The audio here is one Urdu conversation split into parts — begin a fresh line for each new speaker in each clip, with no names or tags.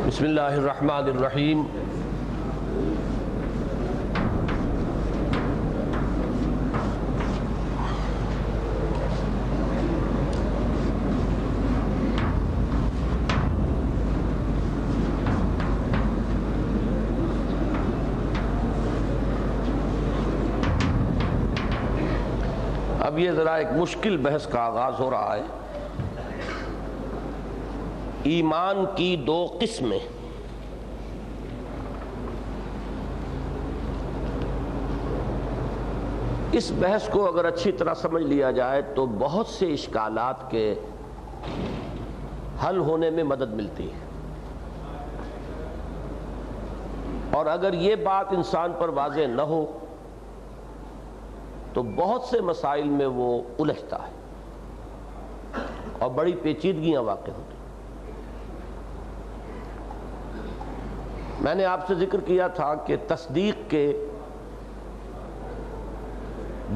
بسم اللہ الرحمن الرحیم۔ اب یہ ذرا ایک مشکل بحث کا آغاز ہو رہا ہے۔ ایمان کی دو قسمیں۔ اس بحث کو اگر اچھی طرح سمجھ لیا جائے تو بہت سے اشکالات کے حل ہونے میں مدد ملتی ہے، اور اگر یہ بات انسان پر واضح نہ ہو تو بہت سے مسائل میں وہ الجھتا ہے اور بڑی پیچیدگیاں واقع ہوتی ہیں۔ میں نے آپ سے ذکر کیا تھا کہ تصدیق کے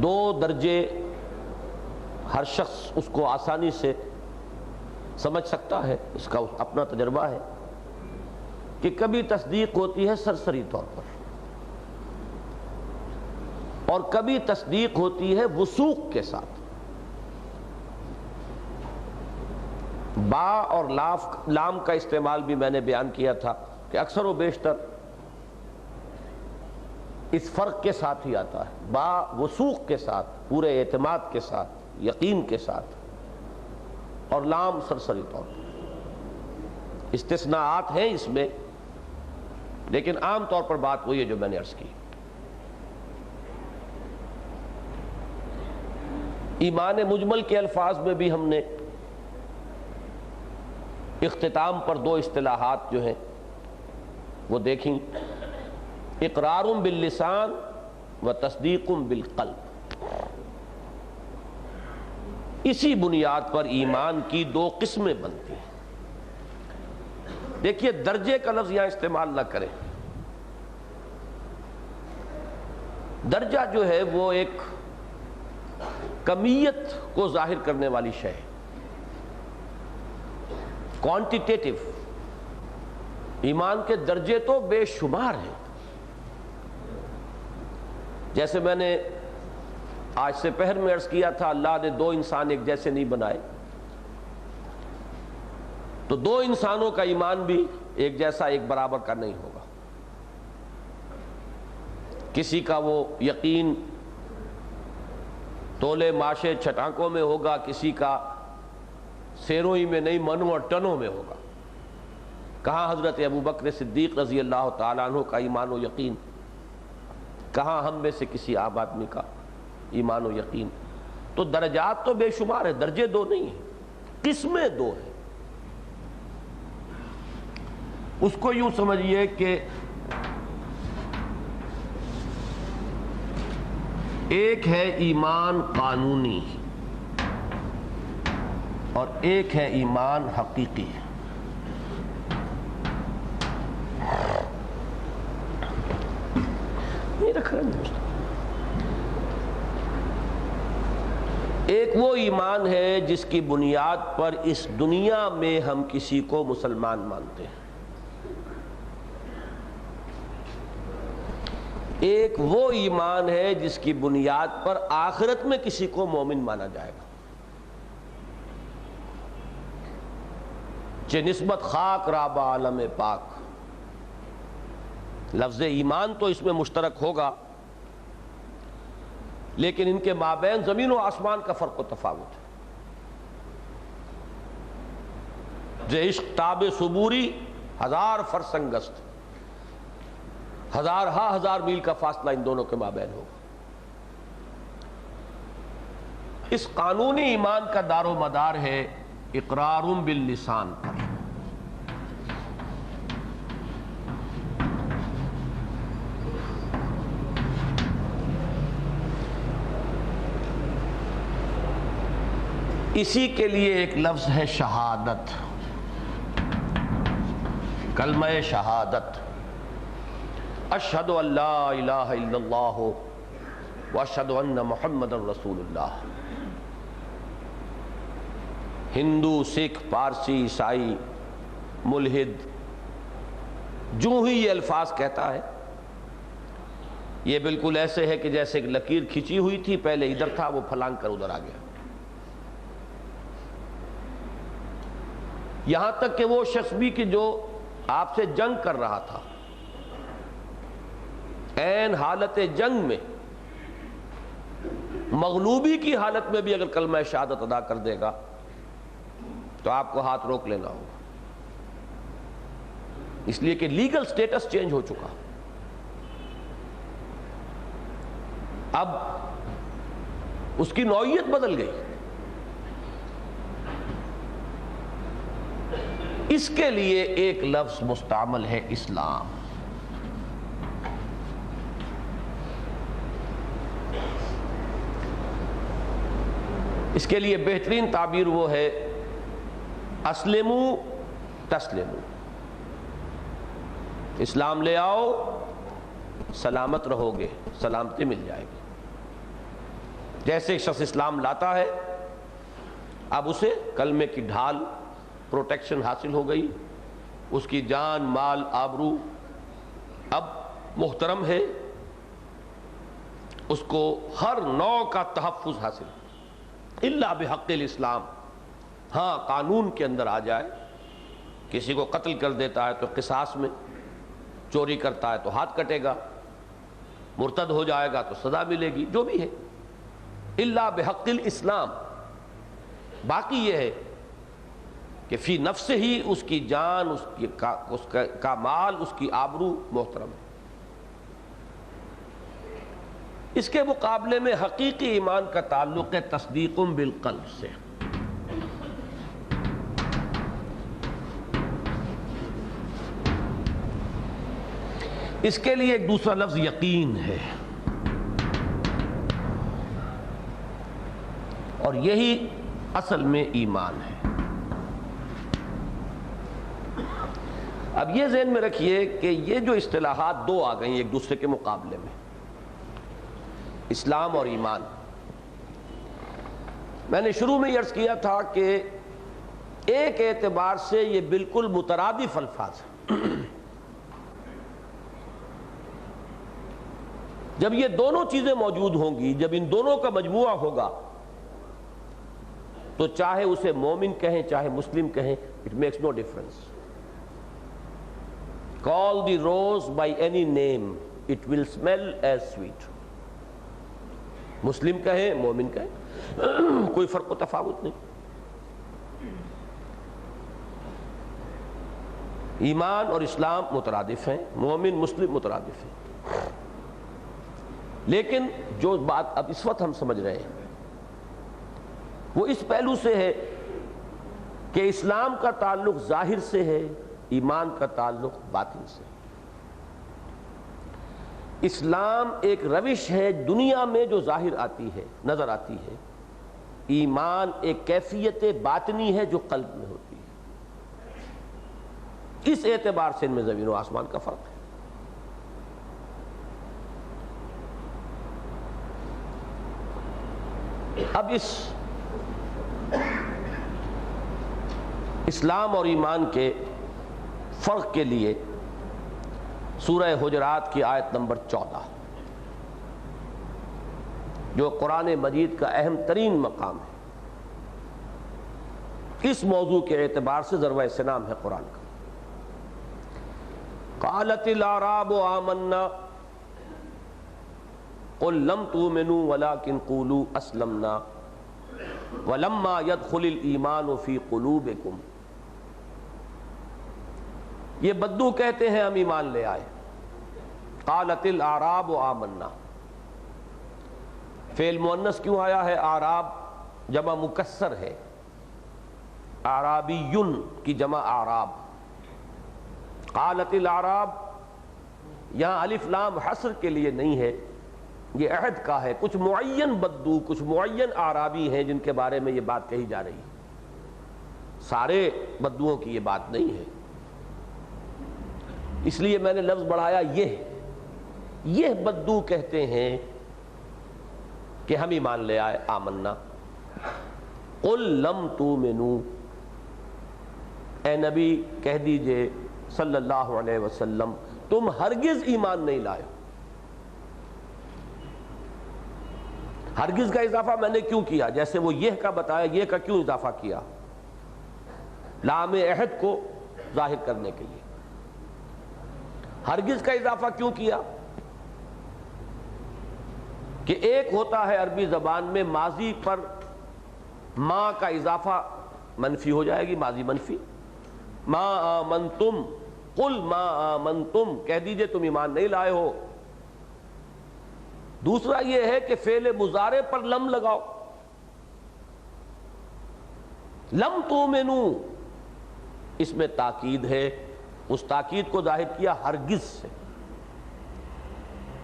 دو درجے ہر شخص اس کو آسانی سے سمجھ سکتا ہے، اس کا اپنا تجربہ ہے کہ کبھی تصدیق ہوتی ہے سرسری طور پر، اور کبھی تصدیق ہوتی ہے وثوق کے ساتھ۔ با اور لام کا استعمال بھی میں نے بیان کیا تھا کہ اکثر و بیشتر اس فرق کے ساتھ ہی آتا ہے، با وثوق کے ساتھ، پورے اعتماد کے ساتھ، یقین کے ساتھ، اور لام سرسری طور پر۔ استثناءات ہیں اس میں، لیکن عام طور پر بات وہی ہے جو میں نے عرض کی۔ ایمان مجمل کے الفاظ میں بھی ہم نے اختتام پر دو اصطلاحات جو ہیں وہ دیکھیں، اقرار باللسان و تصدیق بالقلب۔ اسی بنیاد پر ایمان کی دو قسمیں بنتی ہیں۔ دیکھیے، درجے کا لفظ یہاں استعمال نہ کریں۔ درجہ جو ہے وہ ایک کمیت کو ظاہر کرنے والی شے ہے، کوانٹیٹیٹو۔ ایمان کے درجے تو بے شمار ہیں۔ جیسے میں نے آج سے پہر میں عرض کیا تھا، اللہ نے دو انسان ایک جیسے نہیں بنائے، تو دو انسانوں کا ایمان بھی ایک جیسا، ایک برابر کا نہیں ہوگا۔ کسی کا وہ یقین تولے ماشے چھٹانکوں میں ہوگا، کسی کا سیروں ہی میں نہیں، منوں اور ٹنوں میں ہوگا۔ کہاں حضرت ابوبکر صدیق رضی اللہ تعالیٰ عنہ کا ایمان و یقین، کہاں ہم میں سے کسی عام آدمی کا ایمان و یقین۔ تو درجات تو بے شمار ہیں، درجے دو نہیں ہیں، قسمیں دو ہیں۔ اس کو یوں سمجھیے کہ ایک ہے ایمان قانونی اور ایک ہے ایمان حقیقی۔ ایک وہ ایمان ہے جس کی بنیاد پر اس دنیا میں ہم کسی کو مسلمان مانتے ہیں، ایک وہ ایمان ہے جس کی بنیاد پر آخرت میں کسی کو مومن مانا جائے گا۔ چہ نسبت خاک رابع عالم پاک، لفظ ایمان تو اس میں مشترک ہوگا، لیکن ان کے مابین زمین و آسمان کا فرق و تفاوت ہے۔ جو عشق تاب صبوری ہزار فرسنگست، ہزار میل کا فاصلہ ان دونوں کے مابین ہوگا۔ اس قانونی ایمان کا دار و مدار ہے اقرار باللسان پر۔ اسی کے لیے ایک لفظ ہے شہادت، کلمہ شہادت، اشہد ان لا الہ الا اللہ واشہد ان محمد رسول اللہ۔ ہندو، سکھ، پارسی، عیسائی، ملحد، جو ہی یہ الفاظ کہتا ہے یہ بالکل ایسے ہے کہ جیسے ایک لکیر کھینچی ہوئی تھی، پہلے ادھر تھا وہ پھلانگ کر ادھر آ گیا. یہاں تک کہ وہ شخص بھی کہ جو آپ سے جنگ کر رہا تھا، عین حالت جنگ میں، مغلوبی کی حالت میں بھی اگر کلمہ شہادت ادا کر دے گا تو آپ کو ہاتھ روک لینا ہوگا، اس لیے کہ لیگل سٹیٹس چینج ہو چکا. اب اس کی نوعیت بدل گئی. اس کے لیے ایک لفظ مستعمل ہے اسلام. اس کے لیے بہترین تعبیر وہ ہے اسلمو تسلمو. اسلام لے آؤ، سلامت رہو گے، سلامتی مل جائے گی. جیسے ایک شخص اسلام لاتا ہے، اب اسے کلمے کی ڈھال، پروٹیکشن حاصل ہو گئی، اس کی جان، مال، آبرو اب محترم ہے، اس کو ہر نوع کا تحفظ حاصل. الا بحق الاسلام، ہاں قانون کے اندر آ جائے، کسی کو قتل کر دیتا ہے تو قصاص میں، چوری کرتا ہے تو ہاتھ کٹے گا، مرتد ہو جائے گا تو سزا ملے گی، جو بھی ہے الا بحق الاسلام. باقی یہ ہے کہ فی نفس ہی اس کی جان، اس کا مال، اس کی آبرو محترم ہے. اس کے مقابلے میں حقیقی ایمان کا تعلق ہے تصدیق بالقلب سے. اس کے لیے ایک دوسرا لفظ یقین ہے، اور یہی اصل میں ایمان ہے. اب یہ ذہن میں رکھیے کہ یہ جو اصطلاحات دو آ گئیں ایک دوسرے کے مقابلے میں، اسلام اور ایمان. میں نے شروع میں یہ عرض کیا تھا کہ ایک اعتبار سے یہ بالکل مترادف الفاظ ہیں. جب یہ دونوں چیزیں موجود ہوں گی، جب ان دونوں کا مجموعہ ہوگا، تو چاہے اسے مومن کہیں چاہے مسلم کہیں، it makes no difference. Call the rose by any name, it will smell as sweet. مسلم کہیں مومن کہیں، کوئی فرق و تفاوت نہیں. ایمان اور اسلام مترادف ہیں، مومن مسلم مترادف ہیں. لیکن جو بات اب اس وقت ہم سمجھ رہے ہیں وہ اس پہلو سے ہے کہ اسلام کا تعلق ظاہر سے ہے، ایمان کا تعلق باطن سے. اسلام ایک روش ہے دنیا میں جو ظاہر آتی ہے، نظر آتی ہے. ایمان ایک کیفیت باطنی ہے جو قلب میں ہوتی ہے. اس اعتبار سے ان میں زمین و آسمان کا فرق ہے. اب اس اسلام اور ایمان کے فرق کے لیے سورہ حجرات کی آیت نمبر 14، جو قرآن مجید کا اہم ترین مقام ہے، اس موضوع کے اعتبار سے ذروہ سنام ہے قرآن کا. قالت الاعراب آمنا قل لم تؤمنوا ولكن قولوا اسلمنا ولما يدخل الايمان في قلوبكم. یہ بدو کہتے ہیں ہم ایمان لے آئے. قالت الاعراب آمنا، فعل مؤنث کیوں آیا ہے؟ اعراب جمع مکسر ہے، اعرابیون کی جمع اعراب. قالت الاعراب، یہاں الف لام حصر کے لیے نہیں ہے، یہ عہد کا ہے. کچھ معین بدو، کچھ معین اعرابی ہیں جن کے بارے میں یہ بات کہی جا رہی ہے، سارے بدوؤں کی یہ بات نہیں ہے. اس لیے میں نے لفظ بڑھایا یہ بدو کہتے ہیں کہ ہم ایمان لے آئے، آمنا. قل لم تؤمنوا، اے نبی کہہ دیجئے صلی اللہ علیہ وسلم تم ہرگز ایمان نہیں لائے ہو۔ ہرگز کا اضافہ میں نے کیوں کیا؟ جیسے وہ یہ کا بتایا، یہ کا کیوں اضافہ کیا؟ لام عہد کو ظاہر کرنے کے لیے۔ ہرگز کا اضافہ کیوں کیا؟ کہ ایک ہوتا ہے عربی زبان میں ماضی پر ما کا اضافہ منفی ہو جائے گی، ماضی منفی، ما آمنتم، قل ما آمنتم، کہہ دیجئے تم ایمان نہیں لائے ہو۔ دوسرا یہ ہے کہ فعل مضارع پر لم لگاؤ، لم تؤمنوا، اس میں تاکید ہے، اس تاکید کو ظاہر کیا ہرگز سے،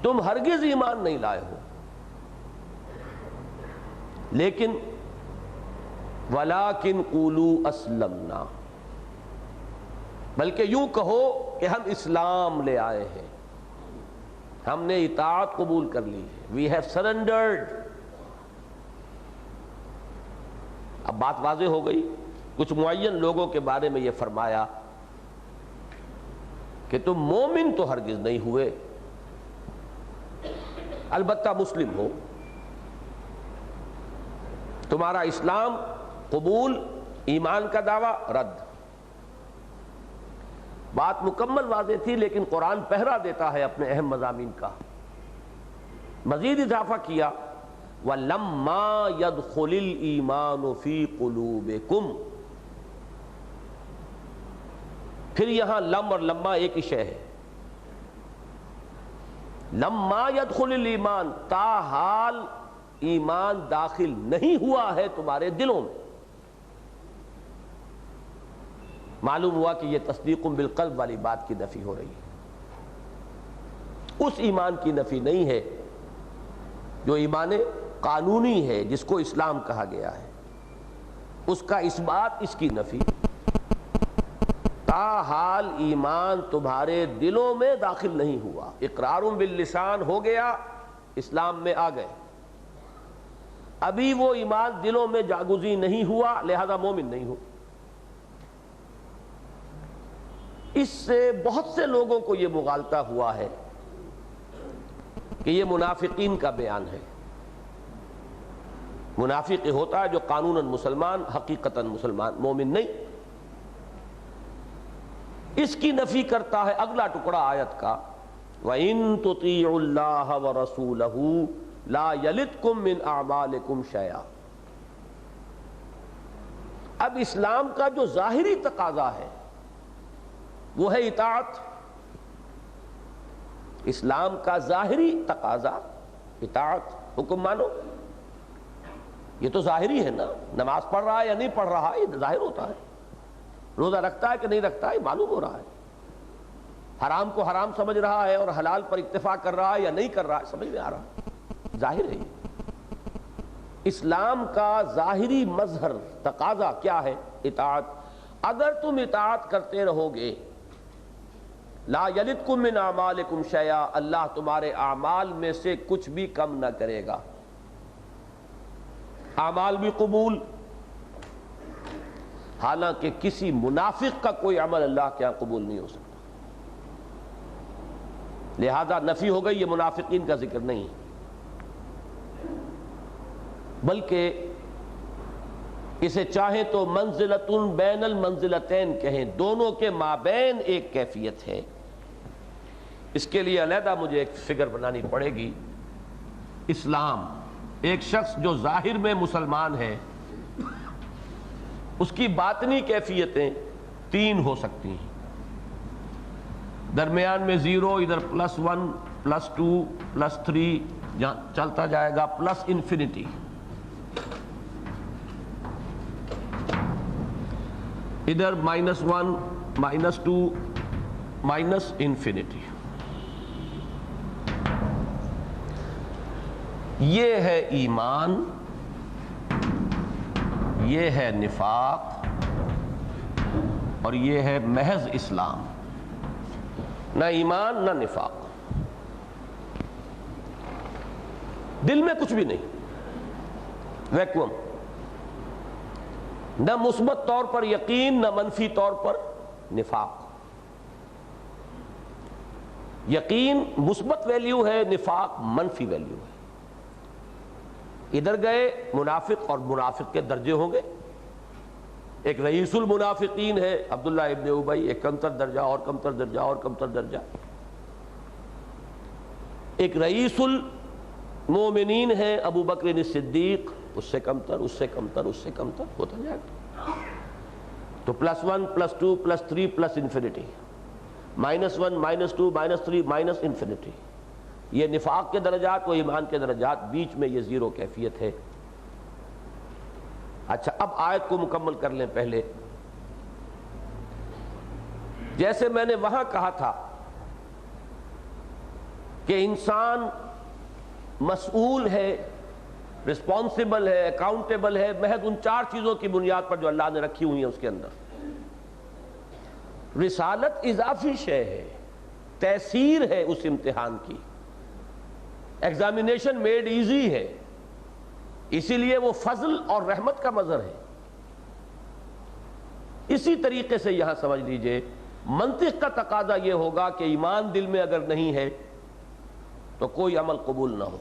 تم ہرگز ایمان نہیں لائے ہو۔ لیکن وَلَٰكِنْ قُولُوا أَسْلَمْنَا، بلکہ یوں کہو کہ ہم اسلام لے آئے ہیں، ہم نے اطاعت قبول کر لی ہے، we have surrendered۔ اب بات واضح ہو گئی۔ کچھ معین لوگوں کے بارے میں یہ فرمایا کہ تم مومن تو ہرگز نہیں ہوئے، البتہ مسلم ہو، تمہارا اسلام قبول، ایمان کا دعویٰ رد۔ بات مکمل واضح تھی، لیکن قرآن پہرا دیتا ہے اپنے اہم مضامین کا۔ مزید اضافہ کیا وَلَمَّا يَدْخُلِ الْإِيمَانُ فِي قُلُوبِكُمْ، پھر یہاں لم اور لما ایک ہی شے ہے۔ لما يدخل الایمان، تاحال ایمان داخل نہیں ہوا ہے تمہارے دلوں میں۔ معلوم ہوا کہ یہ تصدیق بالقلب والی بات کی نفی ہو رہی ہے، اس ایمان کی نفی نہیں ہے جو ایمان قانونی ہے، جس کو اسلام کہا گیا ہے، اس کا اس بات، اس کی نفی۔ تاحال ایمان تمہارے دلوں میں داخل نہیں ہوا، اقرار باللسان ہو گیا، اسلام میں آ گئے، ابھی وہ ایمان دلوں میں جاگزی نہیں ہوا، لہذا مومن نہیں ہو۔ اس سے بہت سے لوگوں کو یہ مغالطہ ہوا ہے کہ یہ منافقین کا بیان ہے۔ منافق ہوتا ہے جو قانوناً مسلمان، حقیقتاً مسلمان، مومن نہیں۔ اس کی نفی کرتا ہے اگلا ٹکڑا آیت کا، وَإِن تُطِيعُوا اللَّهَ وَرَسُولَهُ لَا يَلِتْكُم مِّنْ أَعْمَالِكُمْ شَيْئًا۔ اب اسلام کا جو ظاہری تقاضا ہے وہ ہے اطاعت۔ اسلام کا ظاہری تقاضا اطاعت، حکم مانو، یہ تو ظاہری ہے نا۔ نماز پڑھ رہا ہے یا نہیں پڑھ رہا ہے یہ ظاہر ہوتا ہے، روزہ رکھتا ہے کہ نہیں رکھتا ہے معلوم ہو رہا ہے، حرام کو حرام سمجھ رہا ہے اور حلال پر اکتفا کر رہا ہے یا نہیں کر رہا ہے سمجھ میں آ رہا، ظاہر ہے یہ۔ اسلام کا ظاہری مظہر تقاضا کیا ہے؟ اطاعت۔ اگر تم اطاعت کرتے رہو گے، لا یلدکم من اعمالکم شیئا، اللہ تمہارے اعمال میں سے کچھ بھی کم نہ کرے گا۔ اعمال بھی قبول، حالانکہ کسی منافق کا کوئی عمل اللہ کے یہاں قبول نہیں ہو سکتا، لہذا نفی ہو گئی، یہ منافقین کا ذکر نہیں ہے، بلکہ اسے چاہیں تو منزلۃ بین المنزلتین کہیں، دونوں کے مابین ایک کیفیت ہے۔ اس کے لیے علیحدہ مجھے ایک فگر بنانی پڑے گی۔ اسلام، ایک شخص جو ظاہر میں مسلمان ہے، اس کی باطنی کیفیتیں تین ہو سکتی ہیں، درمیان میں زیرو، ادھر +1 +2 +3 چلتا جائے گا، پلس انفینٹی۔ ادھر -1 -2 مائنس انفینٹی۔ یہ ہے ایمان، یہ ہے نفاق، اور یہ ہے محض اسلام، نہ ایمان نہ نفاق، دل میں کچھ بھی نہیں، ویکوم، نہ مثبت طور پر یقین، نہ منفی طور پر نفاق۔ یقین مثبت ویلیو ہے، نفاق منفی ویلیو ہے۔ ادھر گئے منافق اور منافق کے درجے ہوں گے، ایک رئیس المنافقین ہے عبداللہ ابن ابی، ایک کمتر درجہ اور کمتر درجہ اور کمتر درجہ، ایک رئیس المومنین ہے ابو بکر صدیق، اس سے کمتر اس سے کمتر اس سے کمتر ہوتا جائے گا۔ تو +1 +2 +3 + انفینٹی، -1 -2 -3 مائنس انفینٹی، یہ نفاق کے درجات و ایمان کے درجات، بیچ میں یہ زیرو کیفیت ہے۔ اچھا اب آیت کو مکمل کر لیں۔ پہلے جیسے میں نے وہاں کہا تھا کہ انسان مسئول ہے، رسپانسبل ہے، اکاؤنٹیبل ہے، محض ان 4 چیزوں کی بنیاد پر جو اللہ نے رکھی ہوئی ہیں اس کے اندر۔ رسالت اضافی شے ہے، تیسیر ہے اس امتحان کی، ایگزامینیشن میڈ ایزی ہے، اسی لیے وہ فضل اور رحمت کا مظہر ہے۔ اسی طریقے سے یہاں سمجھ لیجئے منطق کا تقاضا یہ ہوگا کہ ایمان دل میں اگر نہیں ہے تو کوئی عمل قبول نہ ہو۔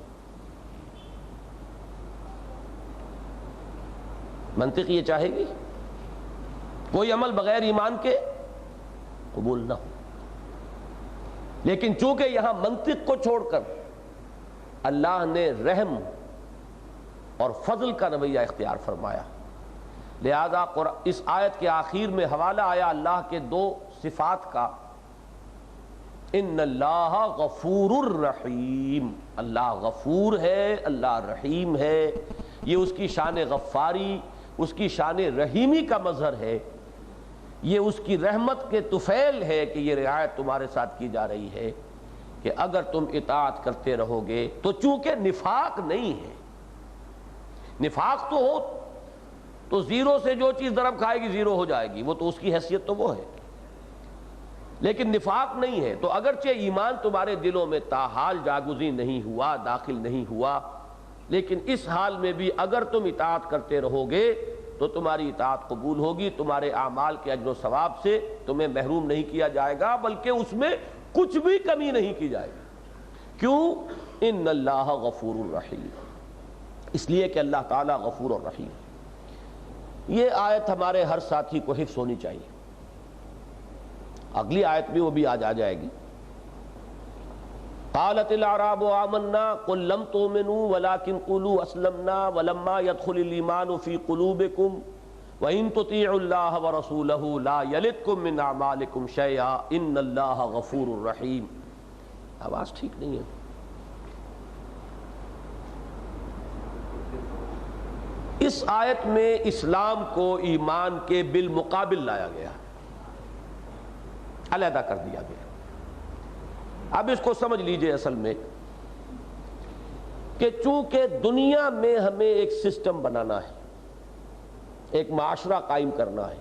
منطق یہ چاہے گی کوئی عمل بغیر ایمان کے قبول نہ ہو، لیکن چونکہ یہاں منطق کو چھوڑ کر اللہ نے رحم اور فضل کا رویہ اختیار فرمایا، لہذا اس آیت کے آخر میں حوالہ آیا اللہ کے 2 صفات کا، ان اللہ غفور الرحیم، اللہ غفور ہے، اللہ رحیم ہے۔ یہ اس کی شان غفاری، اس کی شان رحیمی کا مظہر ہے، یہ اس کی رحمت کے طفیل ہے کہ یہ رعایت تمہارے ساتھ کی جا رہی ہے کہ اگر تم اطاعت کرتے رہو گے تو چونکہ نفاق نہیں ہے، نفاق تو ہو تو زیرو سے جو چیز ضرب کھائے گی زیرو ہو جائے گی، وہ تو اس کی حیثیت تو وہ ہے، لیکن نفاق نہیں ہے۔ تو اگرچہ ایمان تمہارے دلوں میں تاحال جاگزین نہیں ہوا، داخل نہیں ہوا، لیکن اس حال میں بھی اگر تم اطاعت کرتے رہو گے تو تمہاری اطاعت قبول ہوگی، تمہارے اعمال کے اجر و ثواب سے تمہیں محروم نہیں کیا جائے گا، بلکہ اس میں کچھ بھی کمی نہیں کی جائے گی۔ کیوں؟ ان اللہ غفور الرحیم، اس لیے کہ اللہ تعالیٰ غفور الرحیم۔ یہ آیت ہمارے ہر ساتھی کو حفظ ہونی چاہیے۔ اگلی آیت بھی وہ بھی آج آ جائے گی، قالت الاعراب آمنا قل لم تؤمنوا ولكن قولوا اسلمنا ولما يدخل الايمان في قلوبكم وان تطيعوا الله ورسوله لا يلدكم من اعمالكم شيئا ان الله غفور رحيم۔ آواز ٹھیک نہیں ہے۔ اس آیت میں اسلام کو ایمان کے بالمقابل لایا گیا، علیحدہ کر دیا گیا۔ اب اس کو سمجھ لیجئے اصل میں کہ چونکہ دنیا میں ہمیں ایک سسٹم بنانا ہے، ایک معاشرہ قائم کرنا ہے،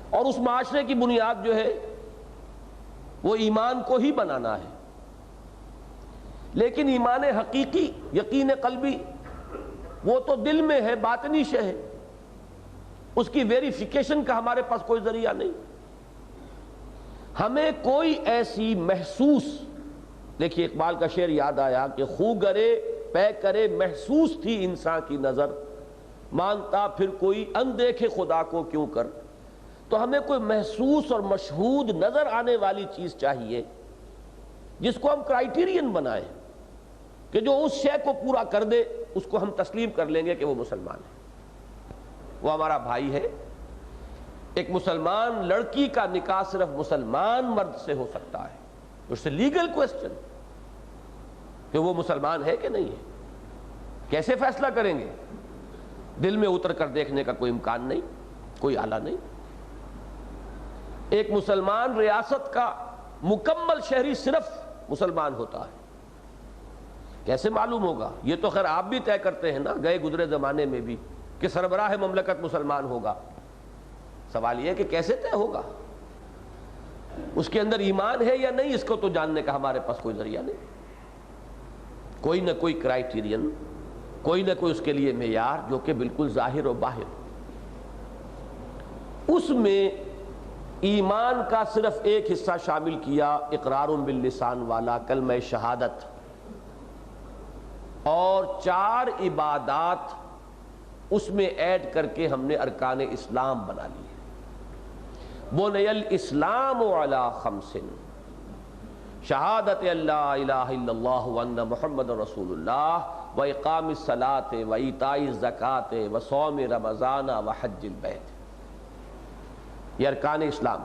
اور اس معاشرے کی بنیاد جو ہے وہ ایمان کو ہی بنانا ہے، لیکن ایمان حقیقی، یقین قلبی، وہ تو دل میں ہے، باطنی شے ہے، اس کی ویریفیکیشن کا ہمارے پاس کوئی ذریعہ نہیں۔ ہمیں کوئی ایسی محسوس، دیکھیے اقبال کا شعر یاد آیا کہ خو گرے پے کرے محسوس تھی انسان کی نظر، مانتا پھر کوئی اندیکھے خدا کو کیوں کر۔ تو ہمیں کوئی محسوس اور مشہود نظر آنے والی چیز چاہیے جس کو ہم کرائیٹیرین بنائیں کہ جو اس شے کو پورا کر دے اس کو ہم تسلیم کر لیں گے کہ وہ مسلمان ہے، وہ ہمارا بھائی ہے۔ ایک مسلمان لڑکی کا نکاح صرف مسلمان مرد سے ہو سکتا ہے، اس سے لیگل کوسچن کہ وہ مسلمان ہے کہ نہیں ہے۔ کیسے فیصلہ کریں گے؟ دل میں اتر کر دیکھنے کا کوئی امکان نہیں، کوئی آلہ نہیں۔ ایک مسلمان ریاست کا مکمل شہری صرف مسلمان ہوتا ہے، کیسے معلوم ہوگا؟ یہ تو خیر آپ بھی طے کرتے ہیں نا گئے گزرے زمانے میں بھی کہ سربراہ مملکت مسلمان ہوگا۔ سوال یہ ہے کہ کیسے طے ہوگا؟ اس کے اندر ایمان ہے یا نہیں، اس کو تو جاننے کا ہمارے پاس کوئی ذریعہ نہیں۔ کوئی نہ کوئی کرائیٹیرین، کوئی نہ کوئی اس کے لیے معیار جو کہ بالکل ظاہر و باہر۔ اس میں ایمان کا صرف ایک حصہ شامل کیا اقرار باللسان والا کلمہ شہادت، اور 4 عبادات اس میں ایڈ کر کے ہم نے ارکان اسلام بنا لیے۔ بنی الاسلام علی 5 شہادت اللہ الہ الا اللہ وان محمد رسول اللہ واقام الصلاۃ وایتاء الزکوٰۃ وصوم رمضان وحج البیت، یہ ارکان اسلام۔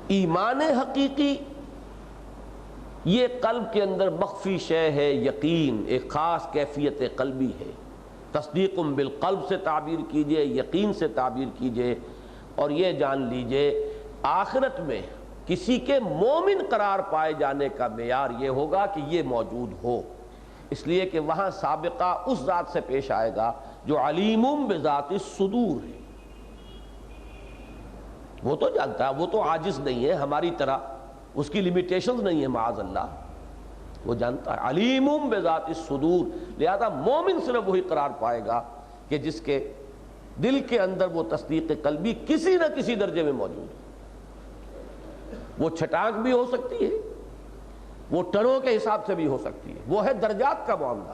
ایمان حقیقی یہ قلب کے اندر مخفی شے ہے، یقین ایک خاص کیفیت قلبی ہے، تصدیق بالقلب سے تعبیر کیجئے، یقین سے تعبیر کیجئے، اور یہ جان لیجئے آخرت میں کسی کے مومن قرار پائے جانے کا معیار یہ ہوگا کہ یہ موجود ہو، اس لیے کہ وہاں سابقہ اس ذات سے پیش آئے گا جو علیم بذات الصدور ہے۔ وہ تو جانتا ہے، وہ تو عاجز نہیں ہے ہماری طرح، اس کی لیمیٹیشنز نہیں ہے معاذ اللہ، وہ جانتا ہے علیم بذات الصدور، لہذا مومن صرف وہی قرار پائے گا کہ جس کے دل کے اندر وہ تصدیق قلبی کسی نہ کسی درجے میں موجود ہے۔ وہ چھٹانک بھی ہو سکتی ہے، وہ ٹنوں کے حساب سے بھی ہو سکتی ہے، وہ ہے درجات کا معاملہ۔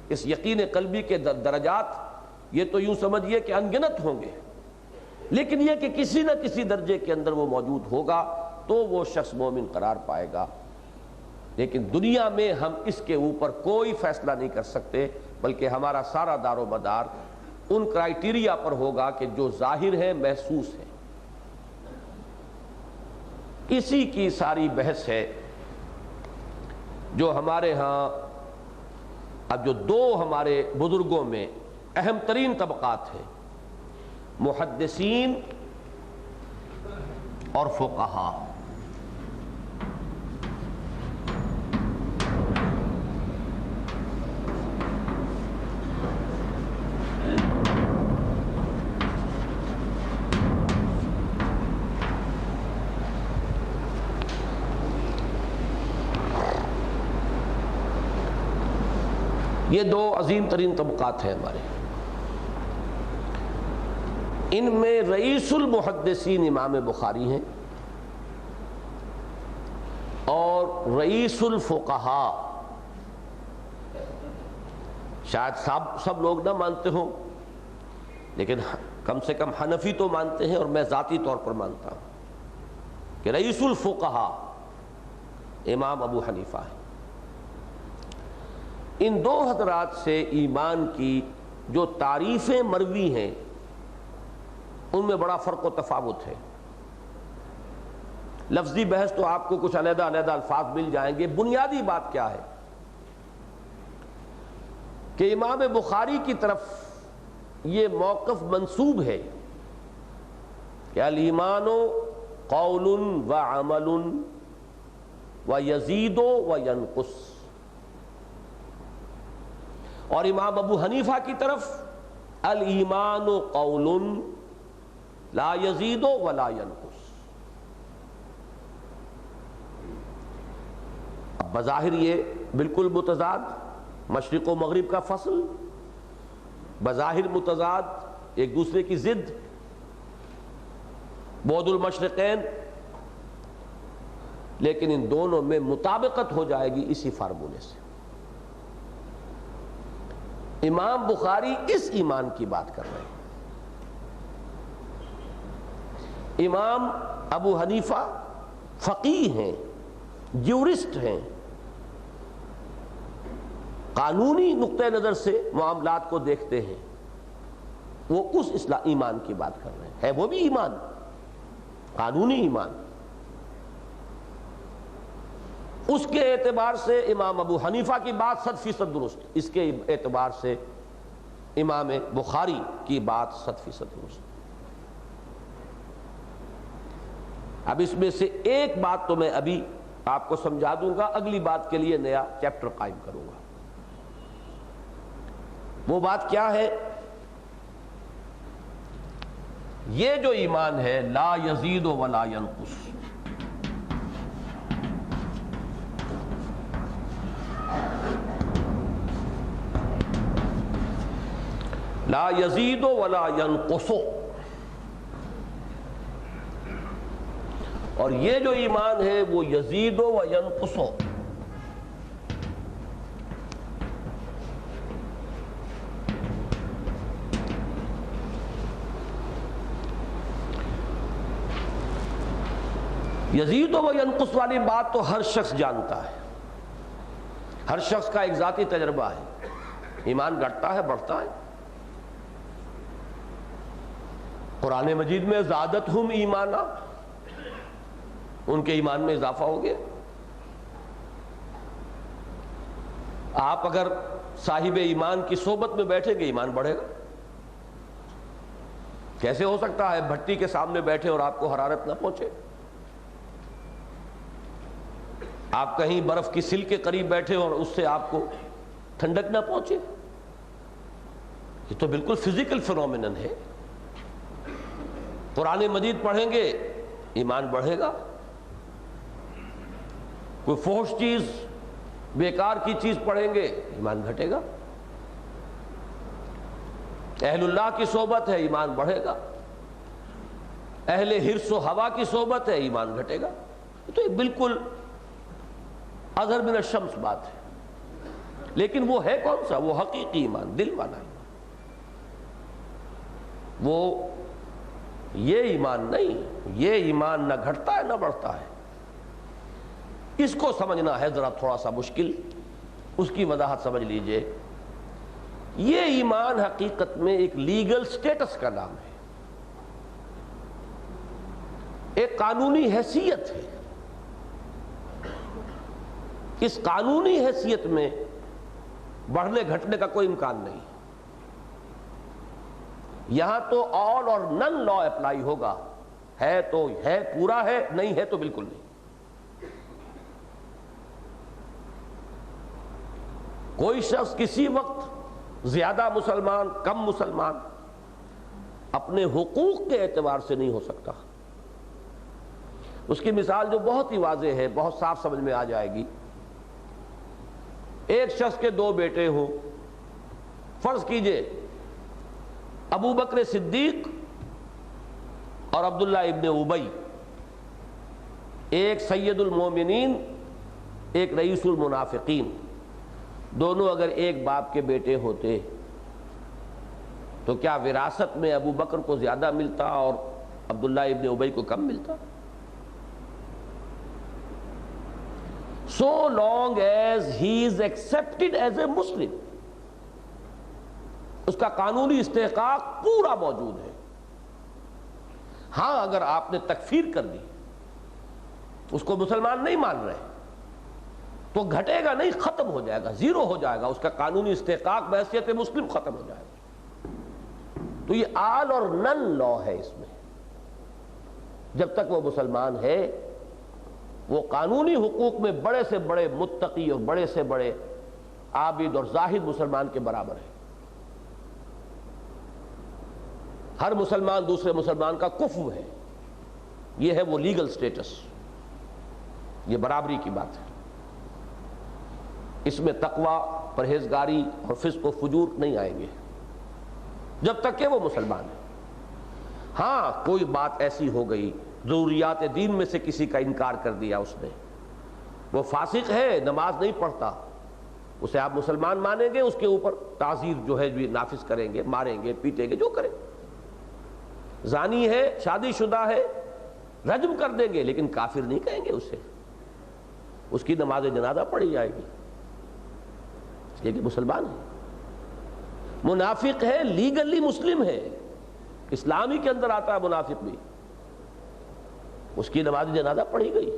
اس یقین قلبی کے درجات یہ تو یوں سمجھیے کہ انگنت ہوں گے، لیکن یہ کہ کسی نہ کسی درجے کے اندر وہ موجود ہوگا تو وہ شخص مومن قرار پائے گا۔ لیکن دنیا میں ہم اس کے اوپر کوئی فیصلہ نہیں کر سکتے، بلکہ ہمارا سارا دار و مدار ان کرائیٹیریا پر ہوگا کہ جو ظاہر ہے، محسوس ہے۔ اسی کی ساری بحث ہے جو ہمارے ہاں اب جو 2 ہمارے بزرگوں میں اہم ترین طبقات ہیں، محدثین اور فقہا۔ یہ 2 عظیم ترین طبقات ہیں ہمارے۔ ان میں رئیس المحدثین امام بخاری ہیں، اور رئیس الفقہاء شاید سب لوگ نہ مانتے ہوں، لیکن کم سے کم حنفی تو مانتے ہیں، اور میں ذاتی طور پر مانتا ہوں کہ رئیس الفقہاء امام ابو حنیفہ ہے۔ ان 2 حضرات سے ایمان کی جو تعریفیں مروی ہیں ان میں بڑا فرق و تفاوت ہے۔ لفظی بحث تو آپ کو کچھ علیحدہ الفاظ مل جائیں گے۔ بنیادی بات کیا ہے کہ امام بخاری کی طرف یہ موقف منسوب ہے کہ الایمان قول و عمل و یزید و ینقص، اور امام ابو حنیفہ کی طرف الایمان قول لا یزید ولا ینقص۔ اب بظاہر یہ بالکل متضاد، مشرق و مغرب کا فصل، بظاہر متضاد، ایک دوسرے کی ضد، بعد المشرقین، لیکن ان دونوں میں مطابقت ہو جائے گی اسی فارمولے سے۔ امام بخاری اس ایمان کی بات کر رہے ہیں، امام ابو حنیفہ فقیہ ہیں، جیورسٹ ہیں، قانونی نقطہ نظر سے معاملات کو دیکھتے ہیں، وہ اس ایمان کی بات کر رہے ہیں۔ ہے وہ بھی ایمان، قانونی ایمان۔ اس کے اعتبار سے امام ابو حنیفہ کی بات 100% درست، اس کے اعتبار سے امام بخاری کی بات 100% درست۔ اب اس میں سے ایک بات تو میں ابھی آپ کو سمجھا دوں گا، اگلی بات کے لیے نیا چیپٹر قائم کروں گا۔ وہ بات کیا ہے؟ یہ جو ایمان ہے لا یزید ولا ینقص، لا یزید ولا ینقص، اور یہ جو ایمان ہے وہ یزید و ینقص، یزید و ینقص والی بات تو ہر شخص جانتا ہے، ہر شخص کا ایک ذاتی تجربہ ہے، ایمان گھٹتا ہے بڑھتا ہے۔ قرآن مجید میں زادتہم ایمانا، ان کے ایمان میں اضافہ ہو گیا۔ آپ اگر صاحب ایمان کی صحبت میں بیٹھیں گے ایمان بڑھے گا۔ کیسے ہو سکتا ہے بھٹی کے سامنے بیٹھے اور آپ کو حرارت نہ پہنچے؟ آپ کہیں برف کی سل کے قریب بیٹھے اور اس سے آپ کو ٹھنڈک نہ پہنچے؟ یہ تو بالکل فزیکل فینومینن ہے۔ قرآن مجید پڑھیں گے ایمان بڑھے گا، کوئی فحش چیز بیکار کی چیز پڑھیں گے ایمان گھٹے گا، اہل اللہ کی صحبت ہے ایمان بڑھے گا، اہل حرص و ہوا کی صحبت ہے ایمان گھٹے گا۔ تو یہ بالکل اظہر من الشمس بات ہے، لیکن وہ ہے کون سا؟ وہ حقیقی ایمان، دل والا ایمان۔ وہ یہ ایمان نہیں، یہ ایمان نہ گھٹتا ہے نہ بڑھتا ہے۔ اس کو سمجھنا ہے ذرا تھوڑا سا مشکل، اس کی وضاحت سمجھ لیجئے۔ یہ ایمان حقیقت میں ایک لیگل سٹیٹس کا نام ہے، ایک قانونی حیثیت ہے۔ اس قانونی حیثیت میں بڑھنے گھٹنے کا کوئی امکان نہیں۔ یہاں تو آل اور نن لا اپلائی ہوگا، ہے تو ہے پورا ہے، نہیں ہے تو بالکل نہیں۔ کوئی شخص کسی وقت زیادہ مسلمان کم مسلمان اپنے حقوق کے اعتبار سے نہیں ہو سکتا۔ اس کی مثال جو بہت ہی واضح ہے، بہت صاف سمجھ میں آ جائے گی۔ ایک شخص کے دو بیٹے ہوں، فرض کیجئے ابو بکر صدیق اور عبداللہ ابن ابی، ایک سید المومنین ایک رئیس المنافقین، دونوں اگر ایک باپ کے بیٹے ہوتے تو کیا وراثت میں ابو بکر کو زیادہ ملتا اور عبداللہ ابن ابی کو کم ملتا؟ So long as he is accepted as a Muslim، اس کا قانونی استحقاق پورا موجود ہے۔ ہاں اگر آپ نے تکفیر کر دی، اس کو مسلمان نہیں مان رہے، تو گھٹے گا نہیں، ختم ہو جائے گا، زیرو ہو جائے گا، اس کا قانونی استحقاق بحیثیت مسلم ختم ہو جائے گا۔ تو یہ آل اور نن لا ہے اس میں۔ جب تک وہ مسلمان ہے وہ قانونی حقوق میں بڑے سے بڑے متقی اور بڑے سے بڑے عابد اور زاہد مسلمان کے برابر ہے۔ ہر مسلمان دوسرے مسلمان کا کفو ہے، یہ ہے وہ لیگل سٹیٹس، یہ برابری کی بات ہے۔ اس میں تقوی، پرہیزگاری اور فسق و فجور نہیں آئیں گے جب تک کہ وہ مسلمان ہے۔ ہاں کوئی بات ایسی ہو گئی، ضروریات دین میں سے کسی کا انکار کر دیا اس نے، وہ فاسق ہے، نماز نہیں پڑھتا، اسے آپ مسلمان مانیں گے، اس کے اوپر تعزیر جو ہے نافذ کریں گے، ماریں گے، پیٹیں گے، جو کریں۔ زانی ہے، شادی شدہ ہے، رجم کر دیں گے، لیکن کافر نہیں کہیں گے اسے، اس کی نماز جنازہ پڑھی جائے گی، اس لیے کہ مسلمان ہے۔ منافق ہے، لیگلی مسلم ہے، اسلامی کے اندر آتا ہے منافق بھی، اس کی نماز جنازہ پڑھی گئی۔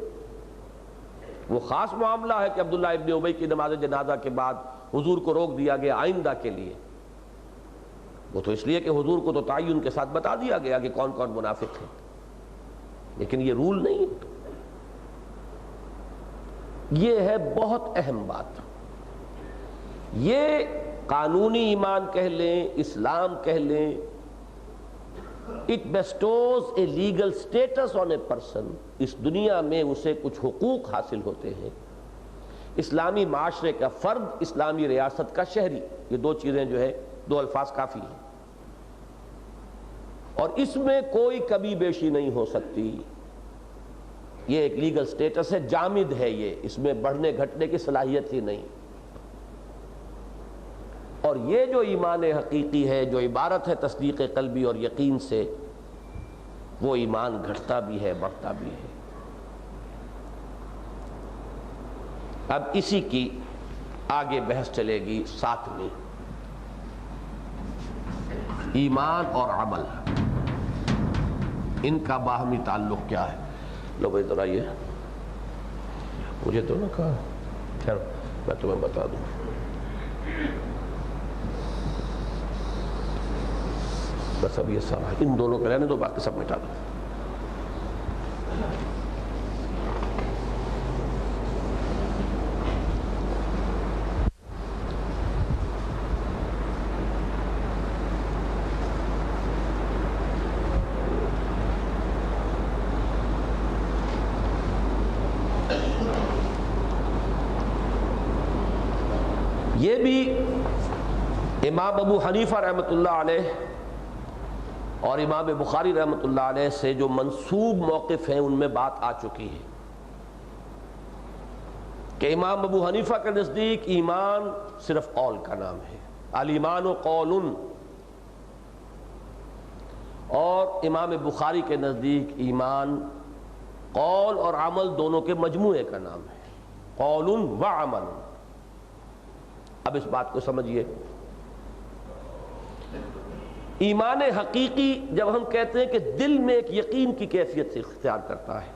وہ خاص معاملہ ہے کہ عبداللہ ابن ابی کی نماز جنازہ کے بعد حضور کو روک دیا گیا آئندہ کے لیے، وہ تو اس لیے کہ حضور کو تو تعین کے ساتھ بتا دیا گیا کہ کون کون منافق ہیں، لیکن یہ رول نہیں ہے۔ یہ ہے بہت اہم بات۔ یہ قانونی ایمان کہہ لیں، اسلام کہہ لیں، it bestows a legal status on a person، اس دنیا میں اسے کچھ حقوق حاصل ہوتے ہیں۔ اسلامی معاشرے کا فرد، اسلامی ریاست کا شہری، یہ دو چیزیں جو ہے، دو الفاظ کافی ہیں، اور اس میں کوئی کمی بیشی نہیں ہو سکتی۔ یہ ایک لیگل سٹیٹس ہے، جامد ہے، یہ اس میں بڑھنے گھٹنے کی صلاحیت ہی نہیں۔ اور یہ جو ایمان حقیقی ہے، جو عبارت ہے تصدیق قلبی اور یقین سے، وہ ایمان گھٹتا بھی ہے، بڑھتا بھی ہے۔ اب اسی کی آگے بحث چلے گی 7ویں، ایمان اور عمل، ان کا باہمی تعلق کیا ہے؟ لو بھائی ذرا یہ مجھے تو نہ کہا، خیر میں تمہیں بتا دوں۔ بس اب یہ سارا ان دونوں کے رہنے دو، باقی سب مٹا دو۔ یہ بھی امام ابو حنیفہ رحمۃ اللہ علیہ اور امام بخاری رحمۃ اللہ علیہ سے جو منسوب موقف ہیں ان میں بات آ چکی ہے کہ امام ابو حنیفہ کے نزدیک ایمان صرف قول کا نام ہے، الایمان قول، اور امام بخاری کے نزدیک ایمان قول اور عمل دونوں کے مجموعے کا نام ہے، قول و عمل۔ اب اس بات کو سمجھیے، ایمان حقیقی جب ہم کہتے ہیں کہ دل میں ایک یقین کی کیفیت سے اختیار کرتا ہے،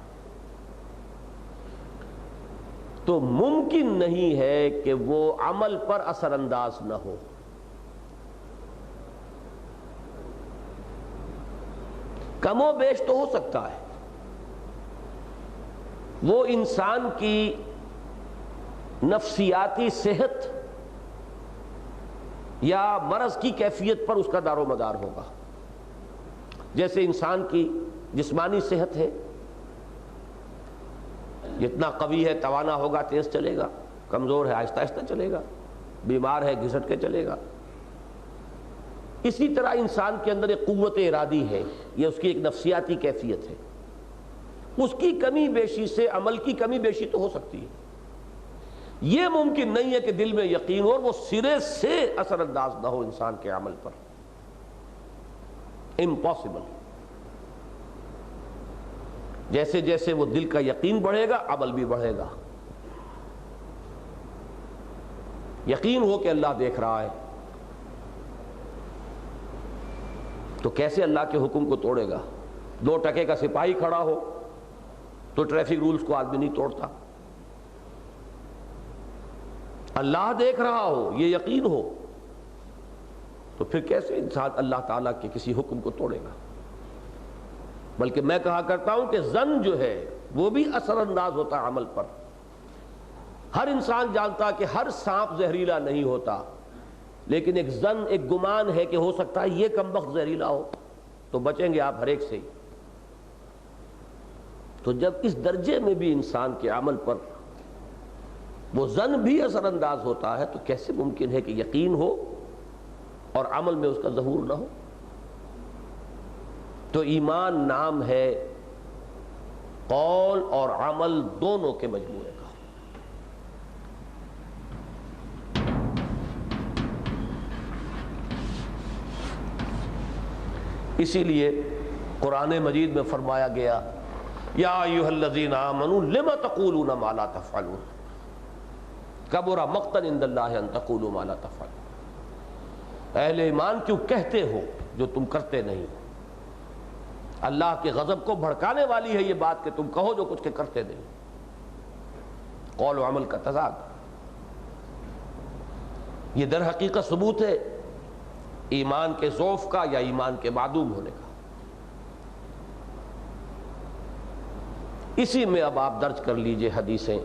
تو ممکن نہیں ہے کہ وہ عمل پر اثر انداز نہ ہو۔ کم و بیش تو ہو سکتا ہے، وہ انسان کی نفسیاتی صحت یا مرض کی کیفیت پر اس کا دار و مدار ہوگا۔ جیسے انسان کی جسمانی صحت ہے، جتنا قوی ہے توانا ہوگا تیز چلے گا، کمزور ہے آہستہ آہستہ چلے گا، بیمار ہے گھسٹ کے چلے گا۔ اسی طرح انسان کے اندر ایک قوت ارادی ہے، یہ اس کی ایک نفسیاتی کیفیت ہے، اس کی کمی بیشی سے عمل کی کمی بیشی تو ہو سکتی ہے۔ یہ ممکن نہیں ہے کہ دل میں یقین ہو اور وہ سرے سے اثر انداز نہ ہو انسان کے عمل پر، امپاسبل۔ جیسے جیسے وہ دل کا یقین بڑھے گا عمل بھی بڑھے گا۔ یقین ہو کہ اللہ دیکھ رہا ہے تو کیسے اللہ کے حکم کو توڑے گا؟ 2 ٹکے کا سپاہی کھڑا ہو تو ٹریفک رولز کو آدمی نہیں توڑتا۔ اللہ دیکھ رہا ہو، یہ یقین ہو، تو پھر کیسے انسان اللہ تعالیٰ کے کسی حکم کو توڑے گا؟ بلکہ میں کہا کرتا ہوں کہ ظن جو ہے وہ بھی اثر انداز ہوتا ہے عمل پر۔ ہر انسان جانتا کہ ہر سانپ زہریلا نہیں ہوتا، لیکن ایک ظن، ایک گمان ہے کہ ہو سکتا ہے یہ کمبخت زہریلا ہو، تو بچیں گے آپ ہر ایک سے ہی۔ تو جب اس درجے میں بھی انسان کے عمل پر وہ ظن بھی اثر انداز ہوتا ہے، تو کیسے ممکن ہے کہ یقین ہو اور عمل میں اس کا ظہور نہ ہو؟ تو ایمان نام ہے قول اور عمل دونوں کے مجموعے کا۔ اسی لیے قرآن مجید میں فرمایا گیا، یا ایھا الذین آمنوا لم تقولون ما لا تفعلون کبر مقتا عند اللہ ان تقولوا ما لا تفعلون۔ اہل ایمان کیوں کہتے ہو جو تم کرتے نہیں؟ اللہ کے غضب کو بھڑکانے والی ہے یہ بات کہ تم کہو جو کچھ کے کرتے نہیں۔ قول و عمل کا تضاد، یہ در حقیقت ثبوت ہے ایمان کے ضعف کا یا ایمان کے معدوم ہونے کا۔ اسی میں اب آپ درج کر لیجئے حدیثیں،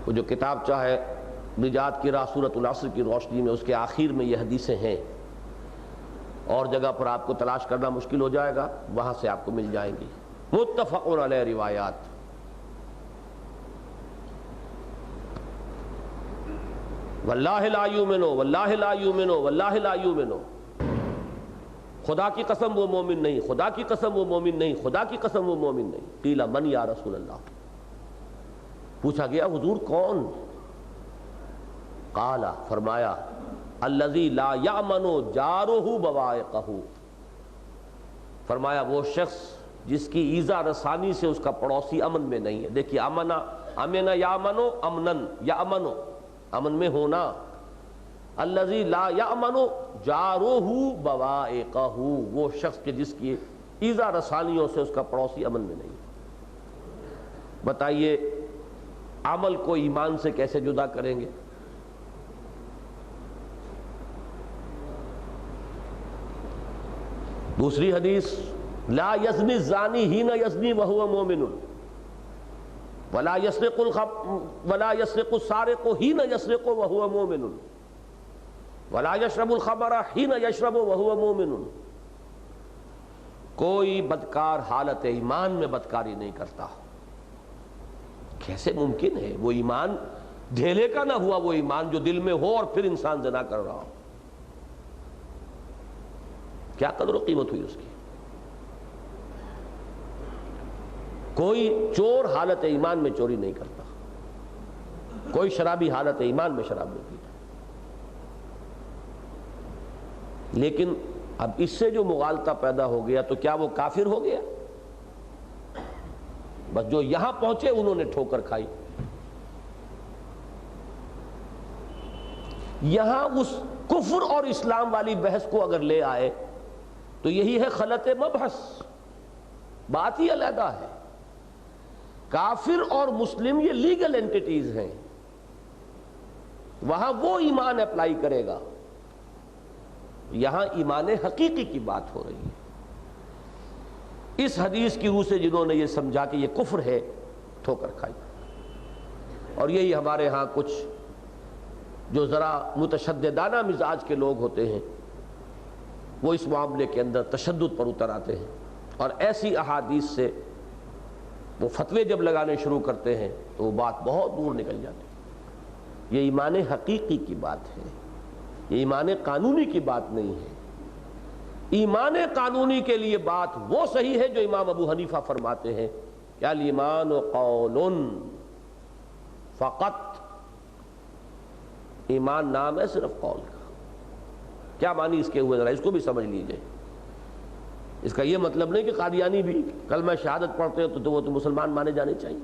وہ جو کتاب چاہے نجات کی راہ سورۃ العصر کی روشنی میں، اس کے آخر میں یہ حدیثیں ہیں، اور جگہ پر آپ کو تلاش کرنا مشکل ہو جائے گا، وہاں سے آپ کو مل جائیں گی، متفق علیہ روایات۔ واللہ لا یؤمنو واللہ لا یؤمنو واللہ لا یؤمنو، خدا کی قسم وہ مومن نہیں، خدا کی قسم وہ مومن نہیں، خدا کی قسم وہ مومن نہیں۔ قیل من یا رسول اللہ، پوچھا گیا حضور کون؟ قال، فرمایا الذی لا یامن جارہ بوائقہ، فرمایا وہ شخص جس کی ایذا رسانی سے اس کا پڑوسی امن میں نہیں ہے۔ دیکھیے امنا، امن یامنو امنن، یامنو امن میں ہونا، الذی لا یامن جارہ بوائقہ، وہ شخص کے جس کی ایذا رسانیوں سے اس کا پڑوسی امن میں نہیں ہے۔ بتائیے عمل کو ایمان سے کیسے جدا کریں گے؟ دوسری حدیث، لا یزنی الزانی حین یزنی وہو مومن ولا یسرق السارق حین یسرق وہو مومن ولا یشرب الخمر حین یشرب وہو مومن۔ کوئی بدکار حالت ایمان میں بدکاری نہیں کرتا۔ کیسے ممکن ہے؟ وہ ایمان ڈھیلے کا نہ ہوا، وہ ایمان جو دل میں ہو اور پھر انسان زنا کر رہا ہو، کیا قدر و قیمت ہوئی اس کی؟ کوئی چور حالت ایمان میں چوری نہیں کرتا، کوئی شرابی حالت ایمان میں شراب نہیں پیتا۔ لیکن اب اس سے جو مغالطہ پیدا ہو گیا تو کیا وہ کافر ہو گیا؟ بس جو یہاں پہنچے انہوں نے ٹھوکر کھائی۔ یہاں اس کفر اور اسلام والی بحث کو اگر لے آئے تو یہی ہے خلط مبحث، بات ہی علیحدہ ہے۔ کافر اور مسلم یہ لیگل اینٹیٹیز ہیں، وہاں وہ ایمان اپلائی کرے گا، یہاں ایمان حقیقی کی بات ہو رہی ہے۔ اس حدیث کی روح سے جنہوں نے یہ سمجھا کہ یہ کفر ہے، ٹھوکر کھائی۔ اور یہی ہمارے ہاں کچھ جو ذرا متشددانہ مزاج کے لوگ ہوتے ہیں، وہ اس معاملے کے اندر تشدد پر اتر آتے ہیں، اور ایسی احادیث سے وہ فتوے جب لگانے شروع کرتے ہیں تو وہ بات بہت دور نکل جاتی ہے۔ یہ ایمان حقیقی کی بات ہے، یہ ایمان قانونی کی بات نہیں ہے۔ ایمان قانونی کے لیے بات وہ صحیح ہے جو امام ابو حنیفہ فرماتے ہیں کہ الایمان قول فقط، ایمان نام ہے صرف قول کا۔ کیا معنی اس کے ہوئے، ذرا اس کو بھی سمجھ لیجئے۔ اس کا یہ مطلب نہیں کہ قادیانی بھی کلمہ شہادت پڑھتے ہیں تو وہ تو مسلمان مانے جانے چاہیے۔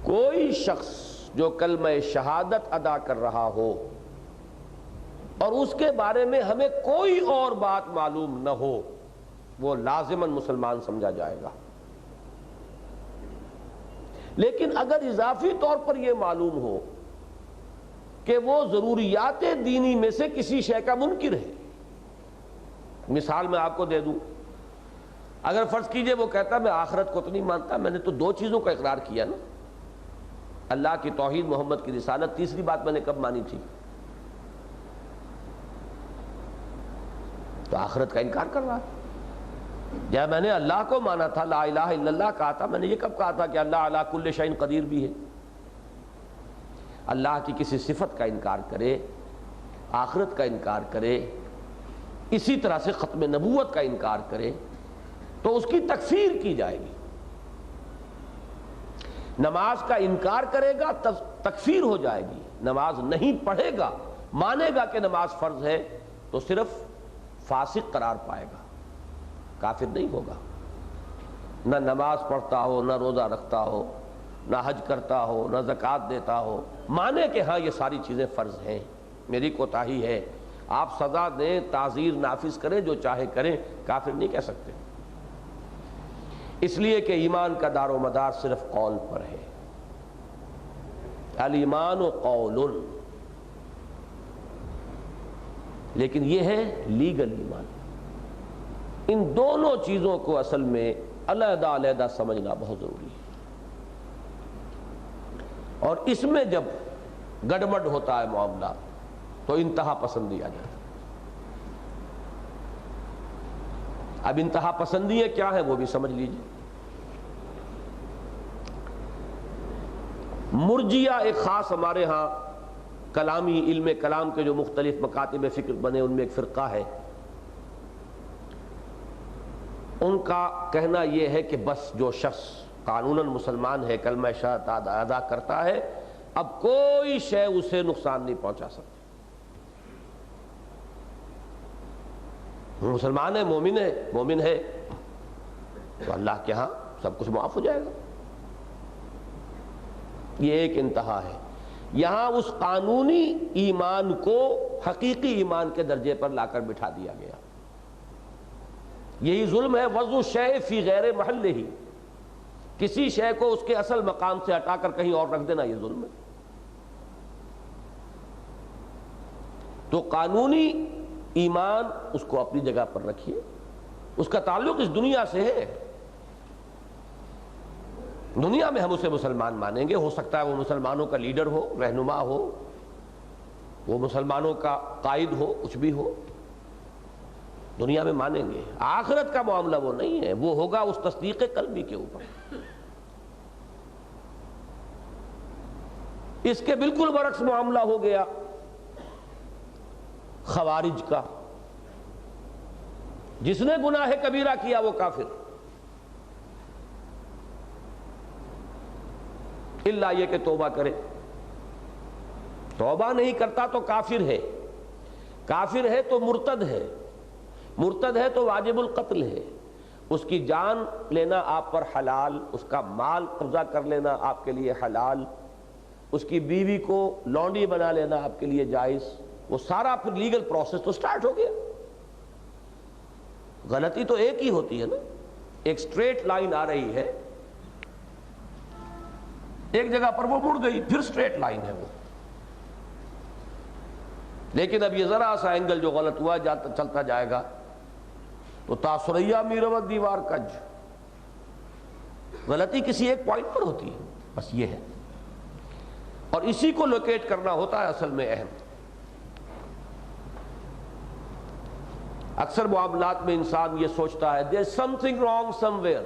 کوئی شخص جو کلمہ شہادت ادا کر رہا ہو اور اس کے بارے میں ہمیں کوئی اور بات معلوم نہ ہو، وہ لازماً مسلمان سمجھا جائے گا۔ لیکن اگر اضافی طور پر یہ معلوم ہو کہ وہ ضروریات دینی میں سے کسی شے کا منکر ہے، مثال میں آپ کو دے دوں، اگر فرض کیجئے وہ کہتا میں آخرت کو تو نہیں مانتا، میں نے تو دو چیزوں کا اقرار کیا نا، اللہ کی توحید، محمد کی رسالت، تیسری بات میں نے کب مانی تھی؟ تو آخرت کا انکار کر رہا ہے۔ جب میں نے اللہ کو مانا تھا، لا الہ الا اللہ کہا تھا، میں نے یہ کب کہا تھا کہ اللہ علی کل شیء قدیر بھی ہے؟ اللہ کی کسی صفت کا انکار کرے، آخرت کا انکار کرے، اسی طرح سے ختم نبوت کا انکار کرے تو اس کی تکفیر کی جائے گی۔ نماز کا انکار کرے گا تکفیر ہو جائے گی، نماز نہیں پڑھے گا، مانے گا کہ نماز فرض ہے تو صرف فاسق قرار پائے گا، کافر نہیں ہوگا۔ نہ نماز پڑھتا ہو، نہ روزہ رکھتا ہو، نہ حج کرتا ہو، نہ زکوٰۃ دیتا ہو، مانے کہ ہاں یہ ساری چیزیں فرض ہیں، میری کوتاہی ہے، آپ سزا دیں، تعزیر نافذ کریں، جو چاہے کریں، کافر نہیں کہہ سکتے، اس لیے کہ ایمان کا دار و مدار صرف قول پر ہے۔ الایمان قول، لیکن یہ ہے لیگل ایمان۔ ان دونوں چیزوں کو اصل میں علیحدہ علیحدہ سمجھنا بہت ضروری ہے، اور اس میں جب گڑبڑ ہوتا ہے معاملہ تو انتہا پسندی آ جاتی ہے۔ اب انتہا پسندیاں کیا ہیں وہ بھی سمجھ لیجیے۔ مرجیہ ایک خاص ہمارے ہاں کلامی علم کلام کے جو مختلف مکاتب فکر بنے ان میں ایک فرقہ ہے، ان کا کہنا یہ ہے کہ بس جو شخص قانوناً مسلمان ہے، کلمہ شہادت ادا کرتا ہے، اب کوئی شے اسے نقصان نہیں پہنچا سکتی۔ مسلمان ہے، مومن ہے تو اللہ کے ہاں سب کچھ معاف ہو جائے گا۔ یہ ایک انتہا ہے۔ یہاں اس قانونی ایمان کو حقیقی ایمان کے درجے پر لا کر بٹھا دیا گیا۔ یہی ظلم ہے، وضع الشیء فی غیر محلہ، کسی شے کو اس کے اصل مقام سے ہٹا کر کہیں اور رکھ دینا، یہ ظلم ہے۔ تو قانونی ایمان اس کو اپنی جگہ پر رکھیے، اس کا تعلق اس دنیا سے ہے۔ دنیا میں ہم اسے مسلمان مانیں گے، ہو سکتا ہے وہ مسلمانوں کا لیڈر ہو، رہنما ہو، وہ مسلمانوں کا قائد ہو، کچھ بھی ہو، دنیا میں مانیں گے۔ آخرت کا معاملہ وہ نہیں ہے، وہ ہوگا اس تصدیق قلبی کے اوپر۔ اس کے بالکل برعکس معاملہ ہو گیا خوارج کا، جس نے گناہ کبیرہ کیا وہ کافر، الا یہ کہ توبہ کرے۔ توبہ نہیں کرتا تو کافر ہے، کافر ہے تو مرتد ہے، مرتد ہے تو واجب القتل ہے، اس کی جان لینا آپ پر حلال، اس کا مال قبضہ کر لینا آپ کے لیے حلال، اس کی بیوی کو لونڈی بنا لینا آپ کے لیے جائز، وہ سارا پھر لیگل پروسیس تو سٹارٹ ہو گیا۔ غلطی تو ایک ہی ہوتی ہے نا، ایک سٹریٹ لائن آ رہی ہے، ایک جگہ پر وہ مڑ گئی، پھر سٹریٹ لائن ہے وہ، لیکن اب یہ ذرا سا اینگل جو غلط ہوا چلتا جائے گا تو تاثریہ میروت دیوار کج، غلطی کسی ایک پوائنٹ پر ہوتی ہے، بس یہ ہے، اور اسی کو لوکیٹ کرنا ہوتا ہے اصل میں اہم۔ اکثر معاملات میں انسان یہ سوچتا ہے there is something wrong somewhere،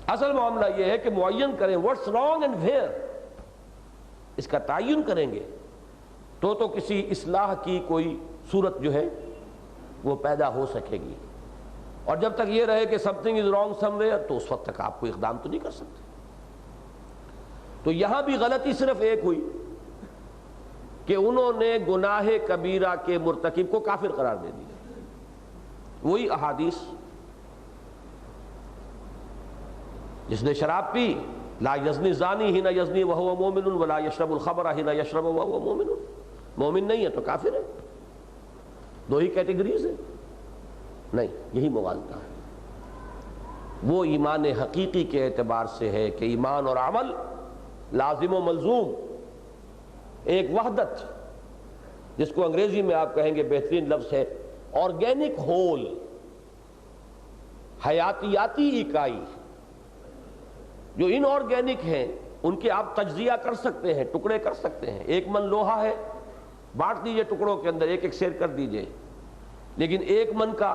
اصل معاملہ یہ ہے کہ معین کریں what's wrong and where، اس کا تعین کریں گے تو کسی اصلاح کی کوئی صورت جو ہے وہ پیدا ہو سکے گی، اور جب تک یہ رہے کہ something is wrong somewhere تو اس وقت تک آپ کوئی اقدام تو نہیں کر سکتے۔ تو یہاں بھی غلطی صرف ایک ہوئی کہ انہوں نے گناہ کبیرہ کے مرتکب کو کافر قرار دے دیا۔ وہی احادیث، جس نے شراب پی، لا یزنی زانی حین یزنی وہو مومن ولا یشرب الخمر حین یشرب وہو مومن، مومن نہیں ہے تو کافر ہے، دو ہی کیٹیگریز ہیں، نہیں، یہی مغالطہ ہے۔ وہ ایمان حقیقی کے اعتبار سے ہے کہ ایمان اور عمل لازم و ملزوم، ایک وحدت، جس کو انگریزی میں آپ کہیں گے، بہترین لفظ ہے آرگینک ہول، حیاتیاتی اکائی۔ جو ان آرگینک ہیں ان کے آپ تجزیہ کر سکتے ہیں، ٹکڑے کر سکتے ہیں، ایک من لوہا ہے، بانٹ دیجئے ٹکڑوں کے اندر، ایک ایک شیئر کر دیجئے، لیکن ایک من کا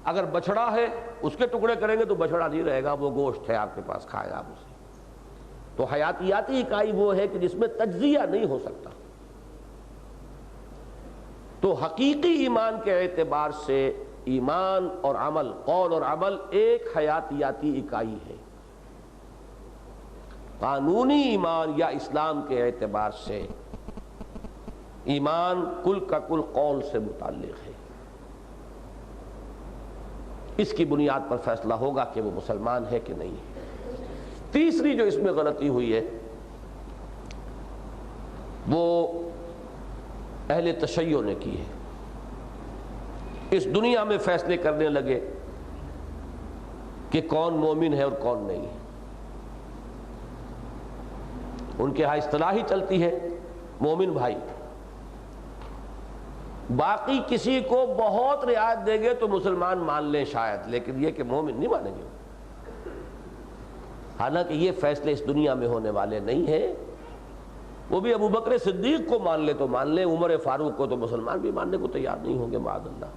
اگر بچڑا ہے اس کے ٹکڑے کریں گے تو بچڑا نہیں رہے گا، وہ گوشت ہے آپ کے پاس، کھائے آپ اسے۔ تو حیاتیاتی اکائی وہ ہے کہ جس میں تجزیہ نہیں ہو سکتا۔ تو حقیقی ایمان کے اعتبار سے ایمان اور عمل، قول اور عمل ایک حیاتیاتی اکائی ہے۔ قانونی ایمان یا اسلام کے اعتبار سے ایمان کل کا کل قول سے متعلق ہے، اس کی بنیاد پر فیصلہ ہوگا کہ وہ مسلمان ہے کہ نہیں ہے۔ تیسری جو اس میں غلطی ہوئی ہے وہ اہل تشیع نے کی ہے، اس دنیا میں فیصلے کرنے لگے کہ کون مومن ہے اور کون نہیں ہے۔ ان کے ہاں اصطلاح ہی چلتی ہے مومن بھائی، باقی کسی کو بہت رعایت دیں گے تو مسلمان مان لیں شاید، لیکن یہ کہ مومن نہیں مانیں گے۔ حالانکہ یہ فیصلے اس دنیا میں ہونے والے نہیں ہیں، وہ بھی ابو بکر صدیق کو مان لے تو مان لیں، عمر فاروق کو تو مسلمان بھی ماننے کو تیار نہیں ہوں گے معاذ اللہ۔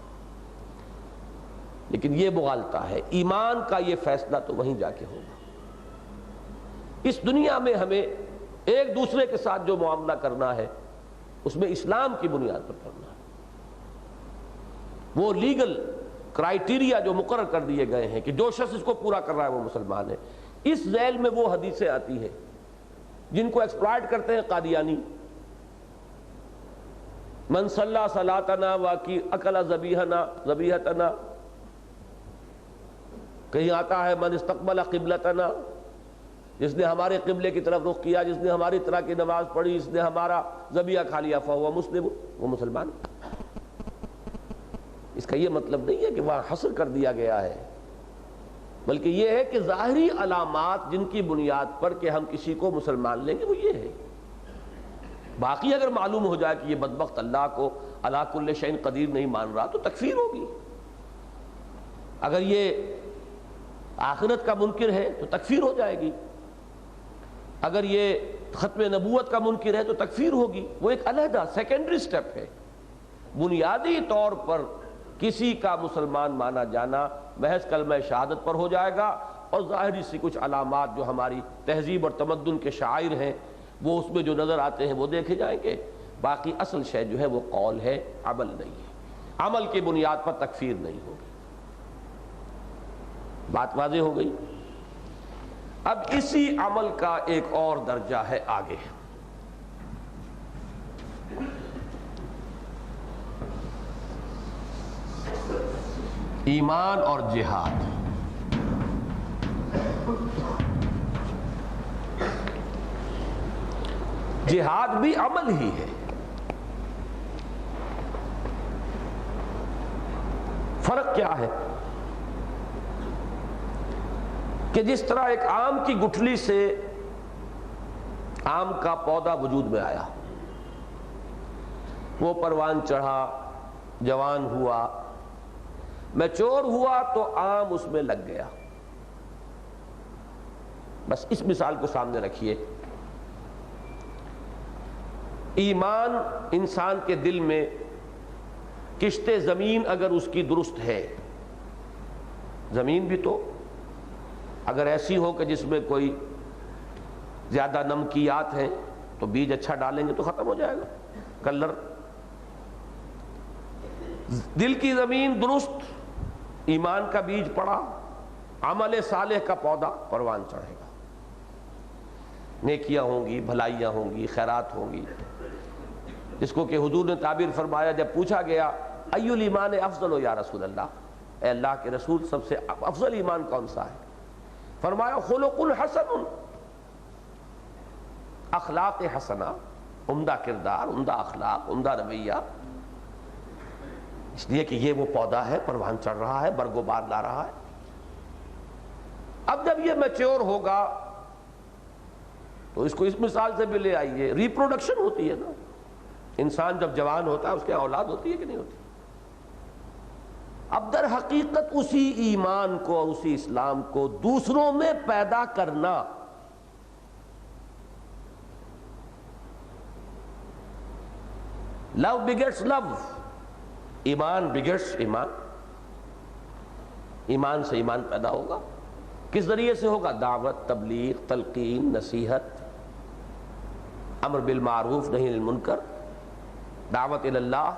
لیکن یہ مغالطہ ہے، ایمان کا یہ فیصلہ تو وہیں جا کے ہوگا۔ اس دنیا میں ہمیں ایک دوسرے کے ساتھ جو معاملہ کرنا ہے اس میں اسلام کی بنیاد پر کرنا ہے. وہ لیگل کرائیٹیریا جو مقرر کر دیے گئے ہیں کہ جو شخص اس کو پورا کر رہا ہے وہ مسلمان ہے. اس ذیل میں وہ حدیثیں آتی ہیں جن کو ایکسپلائٹ کرتے ہیں قادیانی. من صلی صلاتنا واقی اکل ذبیحتنا، کہیں آتا ہے من استقبل قبلتنا، جس نے ہمارے قبلے کی طرف رخ کیا، جس نے ہماری طرح کی نماز پڑھی، جس نے ہمارا ذبیحہ کھا لیا فہو مسلم، وہ مسلمان. اس کا یہ مطلب نہیں ہے کہ وہاں حصر کر دیا گیا ہے، بلکہ یہ ہے کہ ظاہری علامات جن کی بنیاد پر کہ ہم کسی کو مسلمان لیں گے وہ یہ ہے. باقی اگر معلوم ہو جائے کہ یہ بدبخت اللہ کو علی کل شیء قدیر نہیں مان رہا تو تکفیر ہوگی. اگر یہ آخرت کا منکر ہے تو تکفیر ہو جائے گی. اگر یہ ختم نبوت کا منکر ہے تو تکفیر ہوگی. وہ ایک علیحدہ سیکنڈری سٹیپ ہے. بنیادی طور پر کسی کا مسلمان مانا جانا محض کلمہ شہادت پر ہو جائے گا، اور ظاہری سی کچھ علامات جو ہماری تہذیب اور تمدن کے شعائر ہیں وہ اس میں جو نظر آتے ہیں وہ دیکھے جائیں گے. باقی اصل شے جو ہے وہ قول ہے، عمل نہیں ہے. عمل کی بنیاد پر تکفیر نہیں ہوگی. بات واضح ہو گئی. اب اسی عمل کا ایک اور درجہ ہے آگے. ایمان اور جہاد. جہاد بھی عمل ہی ہے. فرق کیا ہے کہ جس طرح ایک آم کی گٹھلی سے آم کا پودا وجود میں آیا، وہ پروان چڑھا، جوان ہوا، میچور ہوا تو آم اس میں لگ گیا. بس اس مثال کو سامنے رکھیے. ایمان انسان کے دل میں کشت زمین اگر اس کی درست ہے، زمین بھی تو اگر ایسی ہو کہ جس میں کوئی زیادہ نمکیات ہیں تو بیج اچھا ڈالیں گے تو ختم ہو جائے گا کلر. دل کی زمین درست، ایمان کا بیج پڑا، عمل صالح کا پودا پروان چڑھے گا. نیکیاں ہوں گی، بھلائیاں ہوں گی، خیرات ہوں گی. جس کو کہ حضور نے تعبیر فرمایا جب پوچھا گیا ای الایمان افضل یا رسول اللہ، اے اللہ کے رسول سب سے افضل ایمان کون سا ہے؟ فرمایا خلق حسن، اخلاق حسنہ، عمدہ کردار، عمدہ اخلاق، عمدہ رویہ. اس لیے کہ یہ وہ پودا ہے، پروان چڑھ رہا ہے، برگ و بار لا رہا ہے. اب جب یہ میچور ہوگا تو اس کو اس مثال سے بھی لے آئیے. ریپروڈکشن ہوتی ہے نا. انسان جب جوان ہوتا ہے اس کے اولاد ہوتی ہے کہ نہیں ہوتی؟ اب در حقیقت اسی ایمان کو اور اسی اسلام کو دوسروں میں پیدا کرنا، لو بگیٹس لو، ایمان بگیٹس ایمان. ایمان سے ایمان پیدا ہوگا. کس ذریعے سے ہوگا؟ دعوت، تبلیغ، تلقین، نصیحت، امر بالمعروف نہی عن المنکر، دعوت الی اللہ،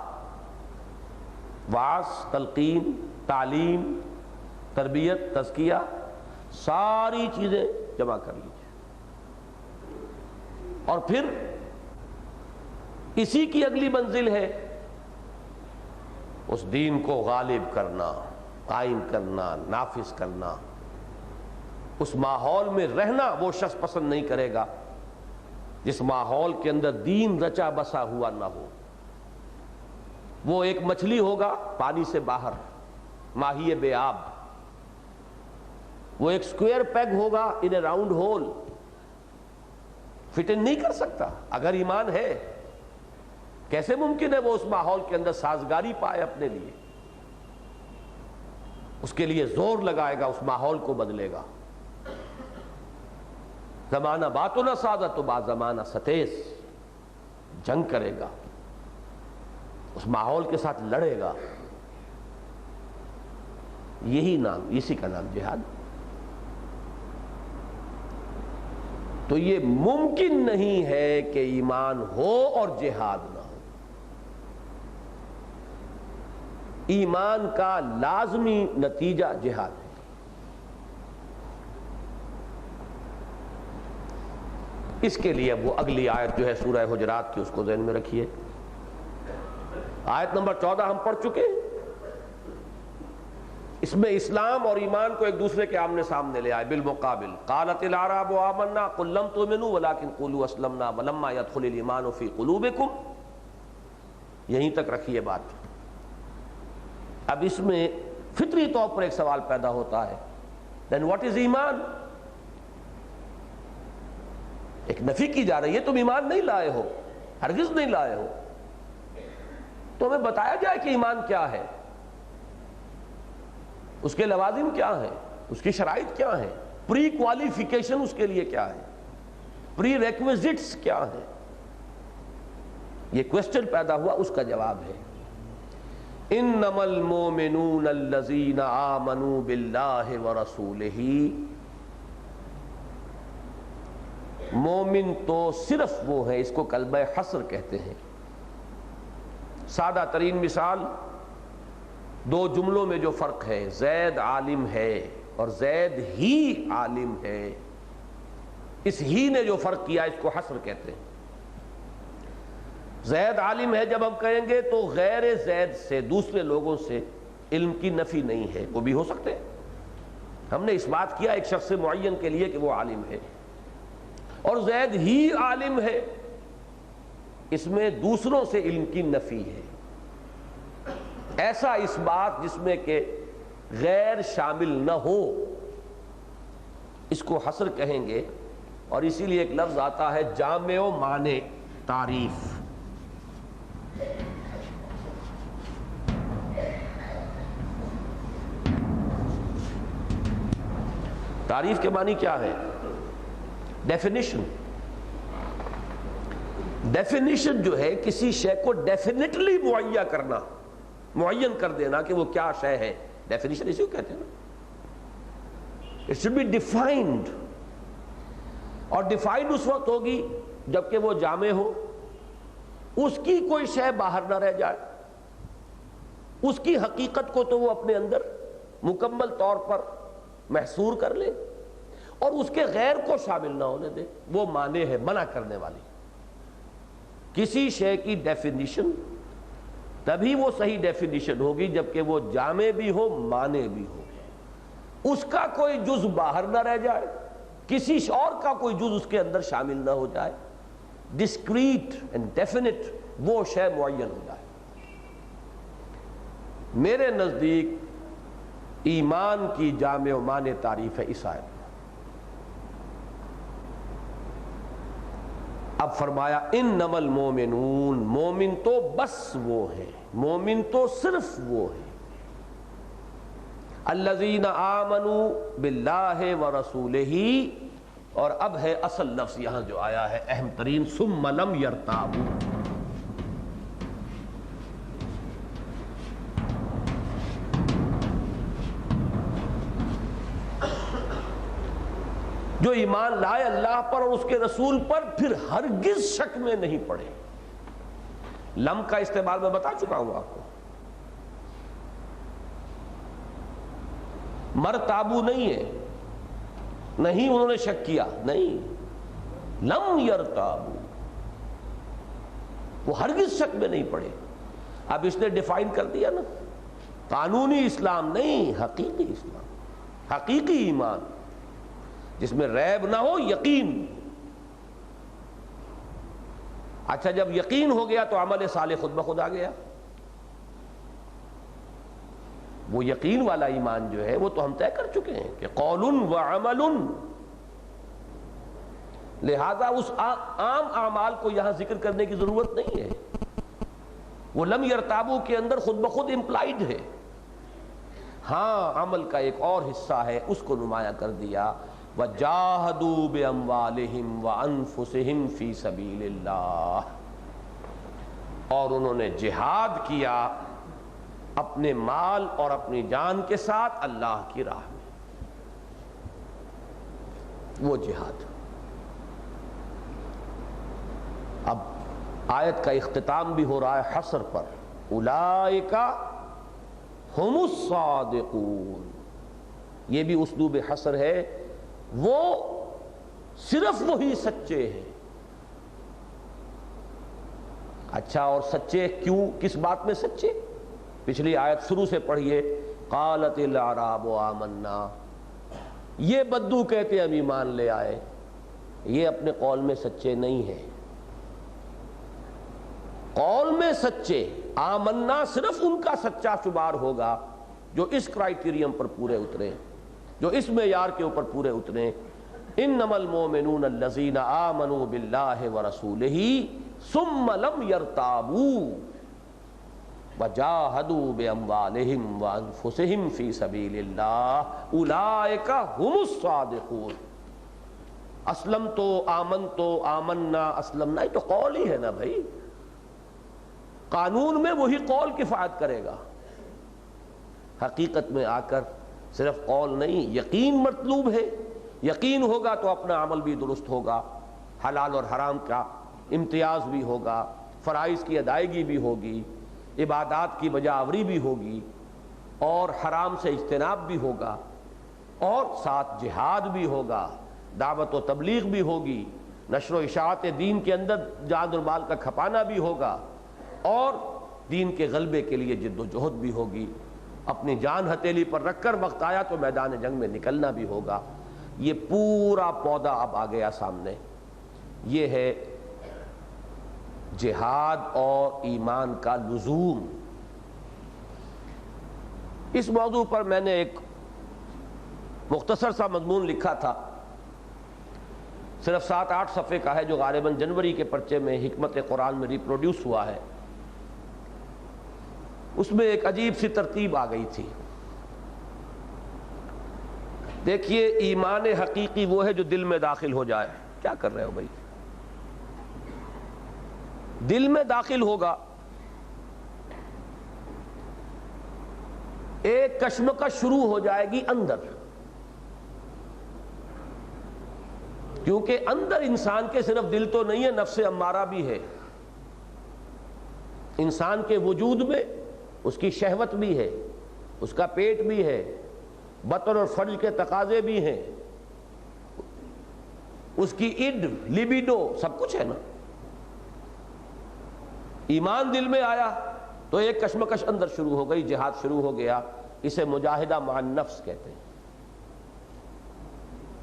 وعظ، تلقین، تعلیم، تربیت، تزکیہ، ساری چیزیں جمع کر لیجیے. اور پھر اسی کی اگلی منزل ہے اس دین کو غالب کرنا، قائم کرنا، نافذ کرنا. اس ماحول میں رہنا وہ شخص پسند نہیں کرے گا جس ماحول کے اندر دین رچا بسا ہوا نہ ہو. وہ ایک مچھلی ہوگا پانی سے باہر، ماہی بے آب. وہ ایک سکوئر پیگ ہوگا ان اے راؤنڈ ہول، فٹ ان نہیں کر سکتا. اگر ایمان ہے کیسے ممکن ہے وہ اس ماحول کے اندر سازگاری پائے اپنے لیے؟ اس کے لیے زور لگائے گا، اس ماحول کو بدلے گا. زمانہ باتو نہ سادہ تو با زمانہ ستیس، جنگ کرے گا، اس ماحول کے ساتھ لڑے گا. یہی نام، اسی کا نام جہاد. تو یہ ممکن نہیں ہے کہ ایمان ہو اور جہاد نہ ہو. ایمان کا لازمی نتیجہ جہاد ہے. اس کے لیے اب وہ اگلی آیت جو ہے سورہ حجرات کی، اس کو ذہن میں رکھیے. آیت نمبر 14 ہم پڑھ چکے ہیں. اس میں اسلام اور ایمان کو ایک دوسرے کے آمنے سامنے لے آئے بالمقابل. قالت الاعراب آمنا قل لم تؤمنوا ولكن قولوا اسلمنا ولما يدخل الايمان في قلوبكم. یہیں تک رکھیے بات. اب اس میں فطری طور پر ایک سوال پیدا ہوتا ہے، then what is ایمان؟ ایک نفی کی جا رہی ہے، تم ایمان نہیں لائے ہو، ہرگز نہیں لائے ہو. تو ہمیں بتایا جائے کہ ایمان کیا ہے، اس کے لوازم کیا ہیں، اس کی شرائط کیا ہیں، پری کوالیفیکیشن اس کے لیے کیا ہے، پری ریکویزٹس کیا ہیں. یہ کوسچن پیدا ہوا، اس کا جواب ہے انما المؤمنون الذین آمنوا باللہ ورسولہ. مومن تو صرف وہ ہے، اس کو کلمہ حصر کہتے ہیں. سادہ ترین مثال، دو جملوں میں جو فرق ہے، زید عالم ہے اور زید ہی عالم ہے، اس ہی نے جو فرق کیا اس کو حصر کہتے ہیں. زید عالم ہے جب ہم کہیں گے تو غیر زید سے، دوسرے لوگوں سے علم کی نفی نہیں ہے، وہ بھی ہو سکتے ہیں. ہم نے اس بات کیا ایک شخص معین کے لیے کہ وہ عالم ہے. اور زید ہی عالم ہے، اس میں دوسروں سے علم کی نفی ہے. ایسا اس بات جس میں کہ غیر شامل نہ ہو، اس کو حصر کہیں گے. اور اسی لیے ایک لفظ آتا ہے جامع و مانع تعریف. تعریف کے معنی کیا ہے؟ ڈیفینیشن. ڈیفینیشن جو ہے کسی شے کو ڈیفینیٹلی معین کرنا، معین کر دینا کہ وہ کیا شے ہے، ڈیفینیشن اسی کو کہتے ہیں نا. It should be defined. اور ڈیفائنڈ اس وقت ہوگی جبکہ وہ جامع ہو، اس کی کوئی شے باہر نہ رہ جائے، اس کی حقیقت کو تو وہ اپنے اندر مکمل طور پر محصور کر لے، اور اس کے غیر کو شامل نہ ہونے دے. وہ معنی ہے، منع کرنے والی. کسی شے کی ڈیفینیشن تبھی وہ صحیح ڈیفینیشن ہوگی جبکہ وہ جامع بھی ہو، معنی بھی ہو، اس کا کوئی جز باہر نہ رہ جائے، کسی اور کا کوئی جز اس کے اندر شامل نہ ہو جائے. ڈسکریٹ اینڈ ڈیفینٹ وہ شے معین ہو جائے. میرے نزدیک ایمان کی جامع و معنی تعریف ہے اس آیت میں. اب فرمایا انما المومنون، مومن تو بس وہ ہے، مومن تو صرف وہ ہے. الذین آمنوا باللہ ورسولہ. اور اب ہے اصل لفظ یہاں جو آیا ہے اہم ترین، ثم لم یرتابوا. جو ایمان لائے اللہ پر اور اس کے رسول پر، پھر ہرگز شک میں نہیں پڑے. لم کا استعمال میں بتا چکا ہوں آپ کو. مرتابو نہیں ہے، نہیں انہوں نے شک کیا، نہیں. لم یرتابو، وہ ہرگز شک میں نہیں پڑے. اب اس نے ڈیفائن کر دیا نا، قانونی اسلام نہیں، حقیقی اسلام، حقیقی ایمان جس میں ریب نہ ہو، یقین. اچھا جب یقین ہو گیا تو عمل صالح خود بخود آ گیا. وہ یقین والا ایمان جو ہے وہ تو ہم طے کر چکے ہیں کہ قول و عمل. لہذا اس عام اعمال کو یہاں ذکر کرنے کی ضرورت نہیں ہے. وہ لم یرتابو کے اندر خود بخود امپلائڈ ہے. ہاں عمل کا ایک اور حصہ ہے، اس کو نمایاں کر دیا. وَجَاهَدُوا بِأَمْوَالِهِمْ وَأَنفُسِهِمْ فِي سَبِيلِ اللَّهِ. اور انہوں نے جہاد کیا اپنے مال اور اپنی جان کے ساتھ اللہ کی راہ میں. وہ جہاد آیت کا اختتام بھی ہو رہا ہے حصر پر، اولئک ہم الصادقون، یہ بھی اسلوب حصر ہے، وہ صرف وہی سچے ہیں۔ اچھا، اور سچے کیوں، کس بات میں سچے؟ پچھلی آیت شروع سے پڑھیے، قالت الاعراب آمنا، یہ بدو کہتے ہم ایمان لے آئے، یہ اپنے قول میں سچے نہیں ہیں۔ قول میں سچے، آمنا صرف ان کا سچا شمار ہوگا جو اس کرائیٹیریم پر پورے اترے، جو اس معیار کے اوپر پورے اترے۔ انما المؤمنون الذین آمنوا باللہ ورسولہ ثم لم یرتابوا وجاہدوا باموالہم وانفسہم فی سبیل اللہ اولئک ھم الصادقون۔ اسلمت آمنت آمنا اسلمنا، یہ تو قول ہی ہے نا بھائی، قانون میں وہی قول کفایت کرے گا، حقیقت میں آ کر صرف قول نہیں، یقین مطلوب ہے۔ یقین ہوگا تو اپنا عمل بھی درست ہوگا، حلال اور حرام کا امتیاز بھی ہوگا، فرائض کی ادائیگی بھی ہوگی، عبادات کی بجاوری بھی ہوگی، اور حرام سے اجتناب بھی ہوگا، اور ساتھ جہاد بھی ہوگا، دعوت و تبلیغ بھی ہوگی، نشر و اشاعت دین کے اندر جان اور مال کا کھپانا بھی ہوگا، اور دین کے غلبے کے لیے جد و جہد بھی ہوگی، اپنی جان ہتھیلی پر رکھ کر وقت آیا تو میدان جنگ میں نکلنا بھی ہوگا۔ یہ پورا پودا اب آ گیا سامنے، یہ ہے جہاد اور ایمان کا لزوم۔ اس موضوع پر میں نے ایک مختصر سا مضمون لکھا تھا، صرف 7-8 صفحے کا ہے، جو غالباً جنوری کے پرچے میں حکمت قرآن میں ریپروڈیوس ہوا ہے۔ اس میں ایک عجیب سی ترتیب آ گئی تھی۔ دیکھیے، ایمان حقیقی وہ ہے جو دل میں داخل ہو جائے۔ کیا کر رہے ہو بھائی؟ دل میں داخل ہوگا، ایک کشمکش شروع ہو جائے گی اندر، کیونکہ اندر انسان کے صرف دل تو نہیں ہے، نفس امارہ بھی ہے۔ انسان کے وجود میں اس کی شہوت بھی ہے، اس کا پیٹ بھی ہے، بطن اور فرج کے تقاضے بھی ہیں، اس کی اڈ، لیبیڈو، سب کچھ ہے نا۔ ایمان دل میں آیا تو ایک کشمکش اندر شروع ہو گئی، جہاد شروع ہو گیا، اسے مجاہدہ مع النفس کہتے ہیں۔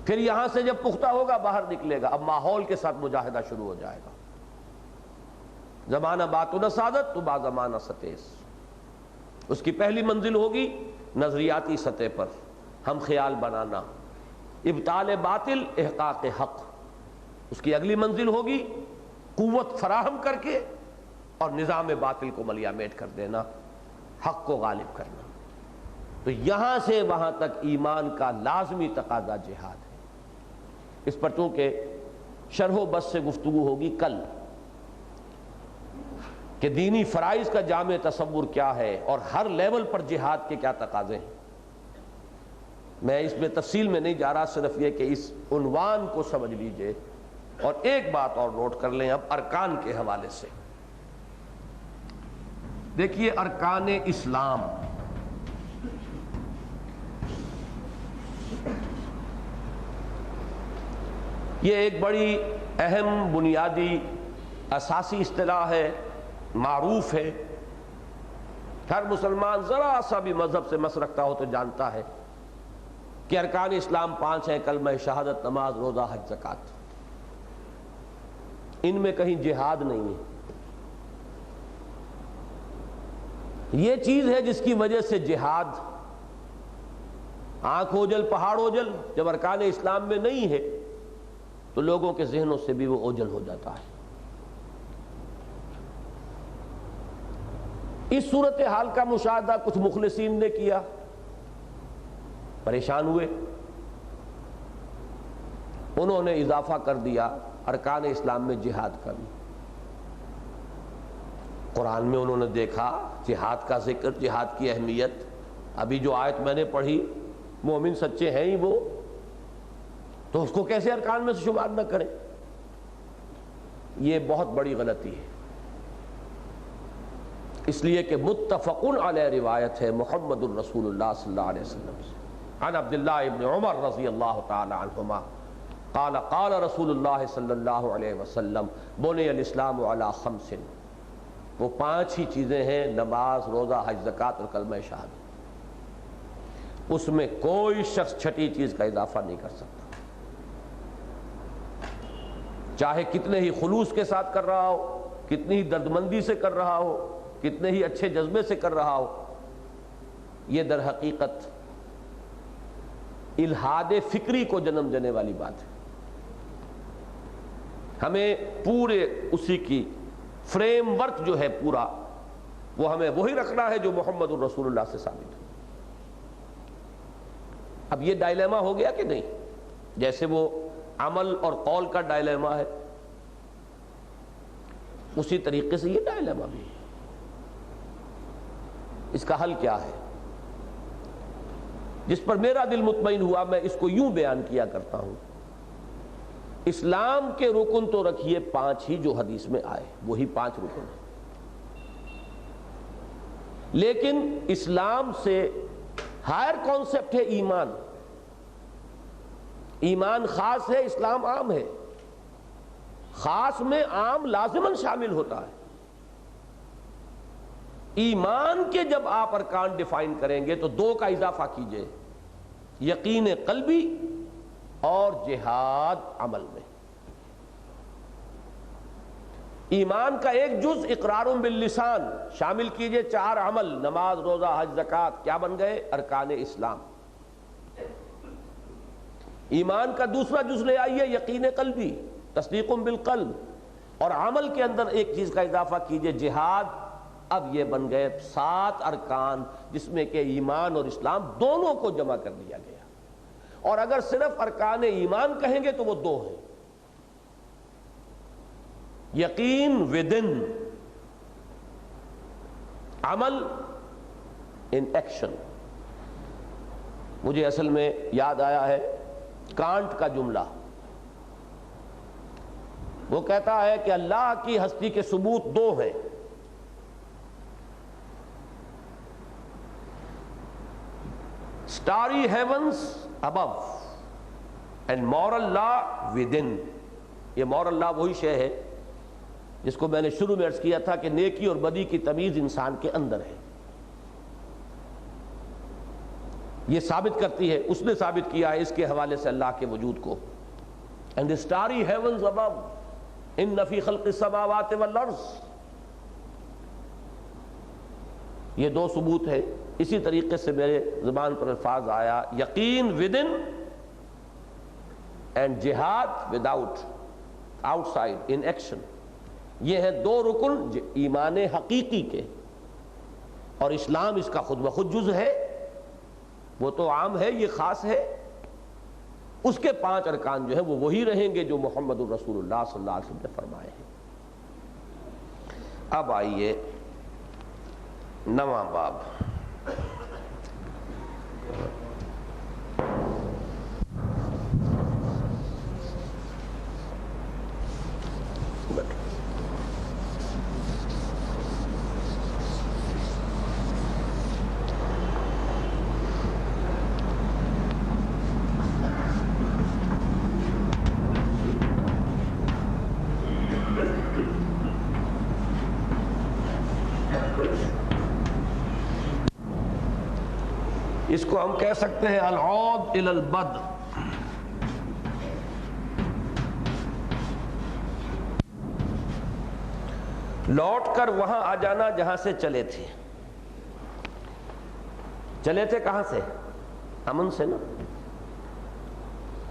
پھر یہاں سے جب پختہ ہوگا باہر نکلے گا، اب ماحول کے ساتھ مجاہدہ شروع ہو جائے گا۔ زمانہ باتنا سعادت تو با زمانہ ستیس، اس کی پہلی منزل ہوگی نظریاتی سطح پر ہم خیال بنانا، ابطال باطل احقاق حق۔ اس کی اگلی منزل ہوگی قوت فراہم کر کے اور نظام باطل کو ملیا میٹ کر دینا، حق کو غالب کرنا۔ تو یہاں سے وہاں تک ایمان کا لازمی تقاضا جہاد ہے۔ اس پر چونکہ شرح و بس سے گفتگو ہوگی کل، کہ دینی فرائض کا جامع تصور کیا ہے اور ہر لیول پر جہاد کے کیا تقاضے ہیں۔ میں اس میں تفصیل میں نہیں جا رہا، صرف یہ کہ اس عنوان کو سمجھ لیجئے۔ اور ایک بات اور نوٹ کر لیں اب ارکان کے حوالے سے۔ دیکھیے، ارکان اسلام، یہ ایک بڑی اہم، بنیادی، اساسی اصطلاح ہے، معروف ہے۔ ہر مسلمان ذرا سا بھی مذہب سے مس رکھتا ہو تو جانتا ہے کہ ارکان اسلام 5 ہیں: کلمہ شہادت، نماز، روزہ، حج، زکوٰۃ۔ ان میں کہیں جہاد نہیں ہے۔ یہ چیز ہے جس کی وجہ سے جہاد، آنکھ اوجل پہاڑ اوجل، جب ارکان اسلام میں نہیں ہے تو لوگوں کے ذہنوں سے بھی وہ اوجل ہو جاتا ہے۔ اس صورتحال کا مشاہدہ کچھ مخلصین نے کیا، پریشان ہوئے، انہوں نے اضافہ کر دیا ارکان اسلام میں جہاد کا بھی۔ قرآن میں انہوں نے دیکھا جہاد کا ذکر، جہاد کی اہمیت۔ ابھی جو آیت میں نے پڑھی، مومن سچے ہیں ہی وہ، تو اس کو کیسے ارکان میں سے شمار نہ کریں؟ یہ بہت بڑی غلطی ہے۔ اس لیے کہ متفقن علیہ روایت ہے محمد الرسول اللہ صلی اللہ علیہ وسلم سے، عن عبداللہ ابن عمر رضی اللہ تعالی عنہما قال قال رسول اللہ صلی اللہ علیہ وسلم بنی الاسلام علی خمس، وہ 5 ہی چیزیں ہیں، نماز، روزہ، حج، زکوٰۃ اور کلمہ شہادت، اس میں کوئی شخص چھٹی چیز کا اضافہ نہیں کر سکتا، چاہے کتنے ہی خلوص کے ساتھ کر رہا ہو، کتنی ہی دردمندی سے کر رہا ہو، کتنے ہی اچھے جذبے سے کر رہا ہو، یہ در حقیقت الحاد فکری کو جنم دینے والی بات ہے۔ ہمیں پورے اسی کی فریم ورک جو ہے پورا، وہ ہمیں وہی رکھنا ہے جو محمد الرسول اللہ سے ثابت ہے۔ اب یہ ڈائلیما ہو گیا کہ نہیں؟ جیسے وہ عمل اور قول کا ڈائلیما ہے، اسی طریقے سے یہ ڈائلیما بھی ہے۔ اس کا حل کیا ہے؟ جس پر میرا دل مطمئن ہوا میں اس کو یوں بیان کیا کرتا ہوں، اسلام کے رکن تو رکھیے 5 ہی جو حدیث میں آئے، وہی 5 رکن ہیں، لیکن اسلام سے ہائر کانسیپٹ ہے ایمان۔ ایمان خاص ہے، اسلام عام ہے، خاص میں عام لازماً شامل ہوتا ہے۔ ایمان کے جب آپ ارکان ڈیفائن کریں گے تو 2 کا اضافہ کیجئے، یقین قلبی اور جہاد عمل میں۔ ایمان کا ایک جز اقرار باللسان، شامل کیجئے 4 عمل، نماز، روزہ، حج، زکوٰۃ، کیا بن گئے؟ ارکان اسلام۔ ایمان کا دوسرا جز لے آئیے یقین قلبی، تصدیق بالقلب، اور عمل کے اندر ایک چیز کا اضافہ کیجئے جہاد، اب یہ بن گئے 7 ارکان، جس میں کہ ایمان اور اسلام دونوں کو جمع کر دیا گیا۔ اور اگر صرف ارکان ایمان کہیں گے تو وہ 2 ہیں، یقین ودن، عمل ان ایکشن۔ مجھے اصل میں یاد آیا ہے کانٹ کا جملہ، وہ کہتا ہے کہ اللہ کی ہستی کے ثبوت 2 ہیں، starry heavens above and moral law within۔ یہ moral law وہی شے ہے جس کو میں نے شروع میں عرض کیا تھا کہ نیکی اور بدی کی تمیز انسان کے اندر ہے، یہ ثابت کرتی ہے، اس نے ثابت کیا ہے اس کے حوالے سے اللہ کے وجود کو۔ and the starry heavens above ان فی خلق السماوات والارض، یہ 2 ثبوت ہے۔ اسی طریقے سے میرے زبان پر الفاظ آیا یقین ودن اینڈ جہاد without, out side, in action. یہ ہیں 2 رکن ایمان حقیقی کے، اور اسلام اس کا خود بخود جز ہے، وہ تو عام ہے، یہ خاص ہے۔ اس کے 5 ارکان جو ہیں وہ وہی رہیں گے جو محمد الرسول اللہ صلی اللہ علیہ وسلم نے فرمائے ہیں۔ اب آئیے 9واں باب۔ اس کو ہم کہہ سکتے ہیں العود الی البد، لوٹ کر وہاں آ جانا جہاں سے چلے تھے۔ چلے تھے کہاں سے؟ امن سے نا،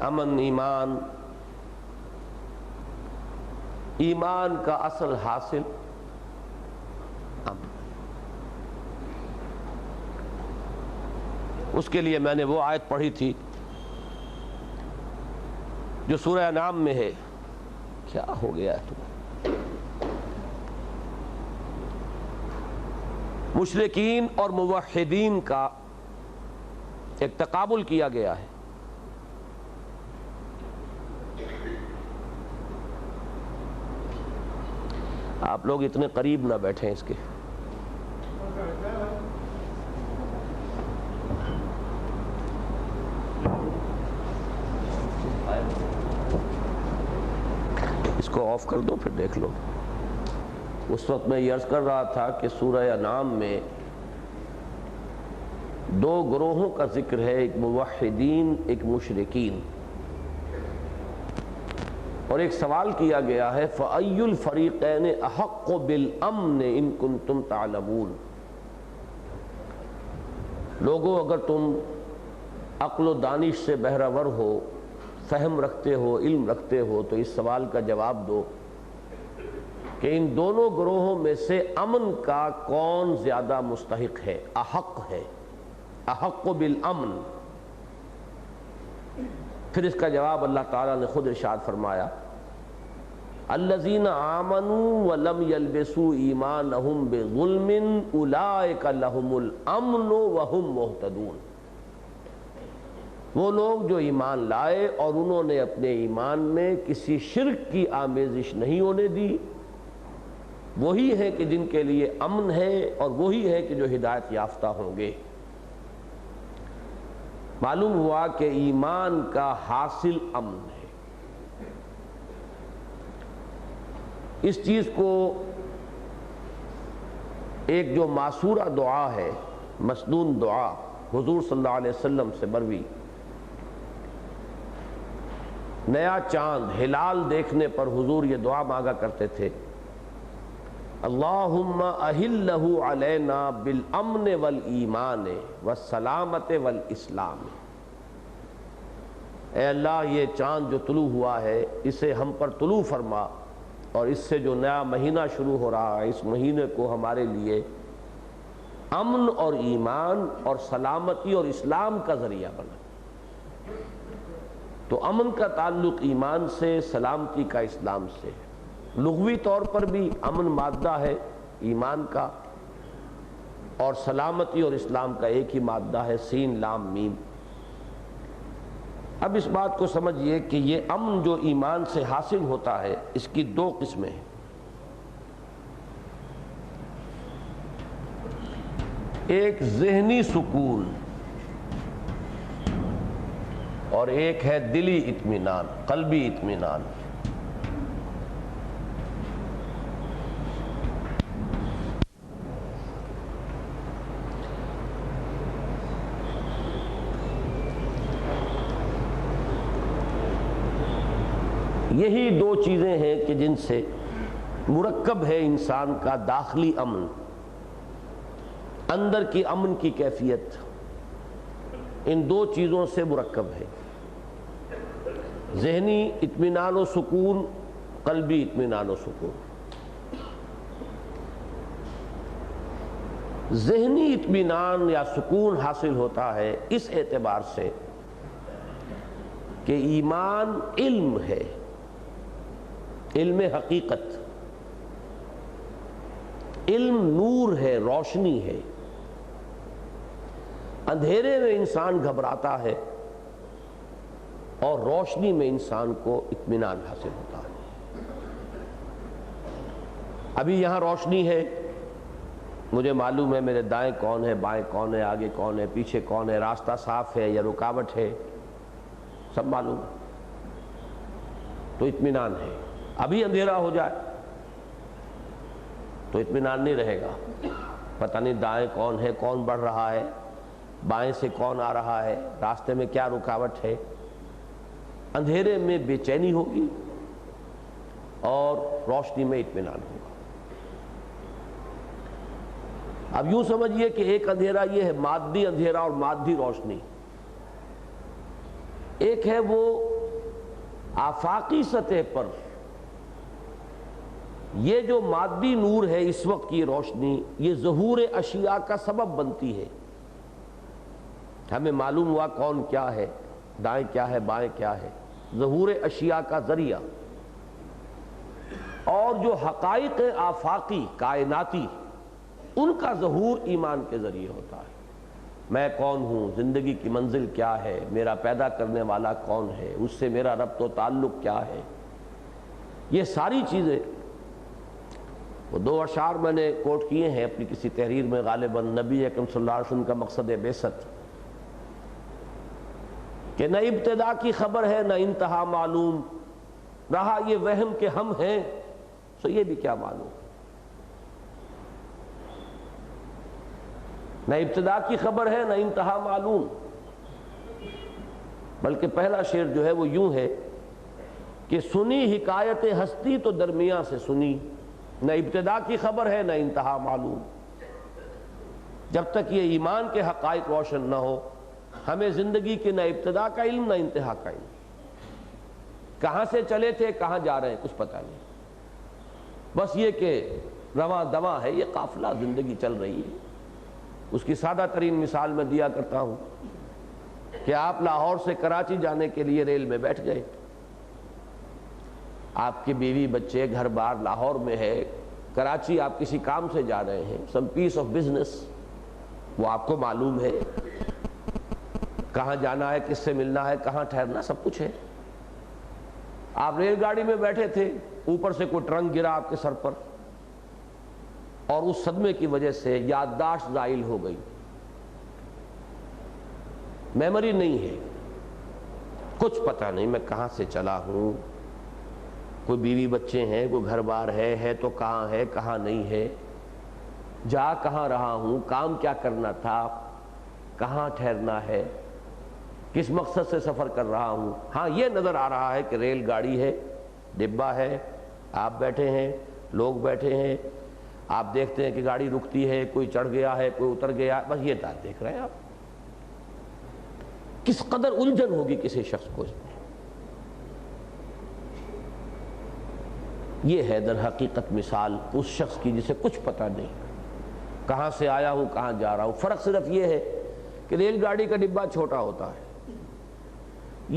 امن، ایمان، ایمان کا اصل حاصل امن۔ اس کے لیے میں نے وہ آیت پڑھی تھی جو سورہ انعام میں ہے، کیا ہو گیا ہے تمہیں؟ مشرکین اور موحدین کا ایک تقابل کیا گیا ہے۔ آپ لوگ اتنے قریب نہ بیٹھیں اس کے، آف کر دو پھر دیکھ لو۔ اس وقت میں یہ عرض کر رہا تھا کہ سورہ انعام میں دو گروہوں کا ذکر ہے، ایک موحدین، ایک مشرکین، اور ایک سوال کیا گیا ہے فَأَيُّ الْفَرِيقَيْنِ أَحَقُّ بِالْأَمْنِ إِن كُنتُمْ تَعْلَمُونَ۔ لوگوں اگر تم عقل و دانش سے بہرہ ور ہو، فہم رکھتے ہو، علم رکھتے ہو، تو اس سوال کا جواب دو کہ ان دونوں گروہوں میں سے امن کا کون زیادہ مستحق ہے، احق ہے، احق بالامن۔ پھر اس کا جواب اللہ تعالیٰ نے خود ارشاد فرمایا الذین آمنوا ولم یلبسوا ایمانہم بظلم اولئک لہم الامن وہم مہتدون۔ وہ لوگ جو ایمان لائے اور انہوں نے اپنے ایمان میں کسی شرک کی آمیزش نہیں ہونے دی، وہی ہے کہ جن کے لیے امن ہے اور وہی ہے کہ جو ہدایت یافتہ ہوں گے۔ معلوم ہوا کہ ایمان کا حاصل امن ہے۔ اس چیز کو ایک جو معصورہ دعا ہے، مسنون دعا حضور صلی اللہ علیہ وسلم سے مروی، نیا چاند ہلال دیکھنے پر حضور یہ دعا مانگا کرتے تھے اللہم اہلہ علینا بالامن والایمان والسلامت والاسلام۔ اے اللہ یہ چاند جو طلوع ہوا ہے اسے ہم پر طلوع فرما، اور اس سے جو نیا مہینہ شروع ہو رہا ہے اس مہینے کو ہمارے لیے امن اور ایمان اور سلامتی اور اسلام کا ذریعہ بنا۔ تو امن کا تعلق ایمان سے، سلامتی کا اسلام سے۔ لغوی طور پر بھی امن مادہ ہے ایمان کا، اور سلامتی اور اسلام کا ایک ہی مادہ ہے سین لام میم۔ اب اس بات کو سمجھیے کہ یہ امن جو ایمان سے حاصل ہوتا ہے اس کی دو قسمیں ہیں۔ ایک ذہنی سکون اور ایک ہے دلی اطمینان، قلبی اطمینان۔ یہی دو چیزیں ہیں کہ جن سے مرکب ہے انسان کا داخلی امن، اندر کی امن کی کیفیت ان دو چیزوں سے مرکب ہے، ذہنی اطمینان و سکون، قلبی اطمینان و سکون۔ ذہنی اطمینان یا سکون حاصل ہوتا ہے اس اعتبار سے کہ ایمان علم ہے، علم حقیقت، علم نور ہے، روشنی ہے۔ اندھیرے میں انسان گھبراتا ہے اور روشنی میں انسان کو اطمینان حاصل ہوتا ہے۔ ابھی یہاں روشنی ہے، مجھے معلوم ہے میرے دائیں کون ہے، بائیں کون ہے، آگے کون ہے، پیچھے کون ہے، راستہ صاف ہے یا رکاوٹ ہے، سب معلوم ہے، تو اطمینان ہے۔ ابھی اندھیرا ہو جائے تو اطمینان نہیں رہے گا، پتہ نہیں دائیں کون ہے، کون بڑھ رہا ہے، بائیں سے کون آ رہا ہے، راستے میں کیا رکاوٹ ہے۔ اندھیرے میں بے چینی ہوگی اور روشنی میں اطمینان ہوگا۔ اب یوں سمجھیے کہ ایک اندھیرا یہ ہے مادی اندھیرا اور مادی روشنی، ایک ہے وہ آفاقی سطح پر یہ جو مادی نور ہے، اس وقت کی روشنی یہ ظہور اشیاء کا سبب بنتی ہے، ہمیں معلوم ہوا کون کیا ہے، دائیں کیا ہے، بائیں کیا ہے، ظہور اشیاء کا ذریعہ۔ اور جو حقائق آفاقی کائناتی ان کا ظہور ایمان کے ذریعے ہوتا ہے۔ میں کون ہوں، زندگی کی منزل کیا ہے، میرا پیدا کرنے والا کون ہے، اس سے میرا ربط و تعلق کیا ہے، یہ ساری چیزیں۔ وہ دو اشعار میں نے کوٹ کیے ہیں اپنی کسی تحریر میں، غالباً نبی اکرم صلی اللہ علیہ وسلم کا مقصد بعثت، کہ نہ ابتدا کی خبر ہے نہ انتہا معلوم، رہا یہ وہم کہ ہم ہیں سو یہ بھی کیا معلوم۔ نہ ابتدا کی خبر ہے نہ انتہا معلوم، بلکہ پہلا شعر جو ہے وہ یوں ہے کہ سنی حکایت ہستی تو درمیاں سے سنی، نہ ابتدا کی خبر ہے نہ انتہا معلوم۔ جب تک یہ ایمان کے حقائق روشن نہ ہو ہمیں زندگی کے نہ ابتدا کا علم نہ انتہا کا علم، کہاں سے چلے تھے کہاں جا رہے ہیں کچھ پتہ نہیں، بس یہ کہ رواں دواں ہے، یہ قافلہ زندگی چل رہی ہے۔ اس کی سادہ ترین مثال میں دیا کرتا ہوں کہ آپ لاہور سے کراچی جانے کے لیے ریل میں بیٹھ گئے، آپ کی بیوی بچے گھر بار لاہور میں ہے، کراچی آپ کسی کام سے جا رہے ہیں، سم پیس آف بزنس، وہ آپ کو معلوم ہے کہاں جانا ہے، کس سے ملنا ہے، کہاں ٹھہرنا، سب کچھ ہے۔ آپ ریل گاڑی میں بیٹھے تھے، اوپر سے کوئی ٹرنک گرا آپ کے سر پر اور اس صدمے کی وجہ سے یادداشت زائل ہو گئی، میموری نہیں ہے، کچھ پتہ نہیں میں کہاں سے چلا ہوں، کوئی بیوی بچے ہیں، کوئی گھر بار ہے تو کہاں ہے کہاں نہیں ہے، جا کہاں رہا ہوں، کام کیا کرنا تھا، کہاں ٹھہرنا ہے، کس مقصد سے سفر کر رہا ہوں۔ ہاں یہ نظر آ رہا ہے کہ ریل گاڑی ہے، ڈبہ ہے، آپ بیٹھے ہیں، لوگ بیٹھے ہیں، آپ دیکھتے ہیں کہ گاڑی رکتی ہے، کوئی چڑھ گیا ہے، کوئی اتر گیا، بس یہ بات دیکھ رہے ہیں آپ۔ کس قدر الجھن ہوگی کسی شخص کو اس میں۔ یہ ہے در حقیقت مثال اس شخص کی جسے کچھ پتہ نہیں، کہاں سے آیا ہوں کہاں جا رہا ہوں۔ فرق صرف یہ ہے کہ ریل گاڑی کا ڈبہ چھوٹا ہوتا ہے،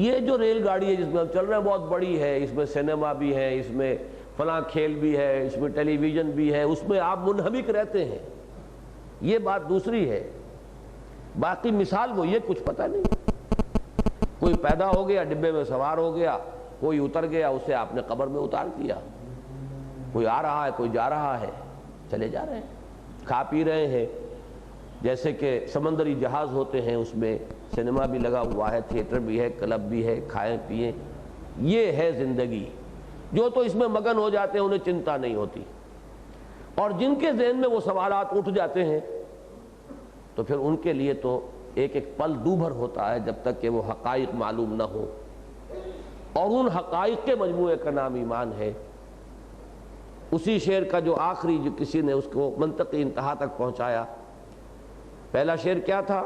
یہ جو ریل گاڑی ہے جس میں ہم چل رہے ہیں بہت بڑی ہے، اس میں سینما بھی ہے، اس میں فلاں کھیل بھی ہے، اس میں ٹیلی ویژن بھی ہے، اس میں آپ منہمک رہتے ہیں، یہ بات دوسری ہے۔ باقی مثال وہ یہ کچھ پتہ نہیں، کوئی پیدا ہو گیا ڈبے میں سوار ہو گیا، کوئی اتر گیا اسے آپ نے قبر میں اتار دیا، کوئی آ رہا ہے کوئی جا رہا ہے، چلے جا رہے ہیں، کھا پی رہے ہیں، جیسے کہ سمندری جہاز ہوتے ہیں اس میں سینما بھی لگا ہوا ہے، تھیٹر بھی ہے، کلب بھی ہے، کھائیں پیئیں، یہ ہے زندگی۔ جو تو اس میں مگن ہو جاتے ہیں انہیں چنتا نہیں ہوتی، اور جن کے ذہن میں وہ سوالات اٹھ جاتے ہیں تو پھر ان کے لیے تو ایک ایک پل دوبھر ہوتا ہے جب تک کہ وہ حقائق معلوم نہ ہو، اور ان حقائق کے مجموعے کا نام ایمان ہے۔ اسی شعر کا جو آخری جو کسی نے اس کو منطقی انتہا تک پہنچایا، پہلا شعر کیا تھا؟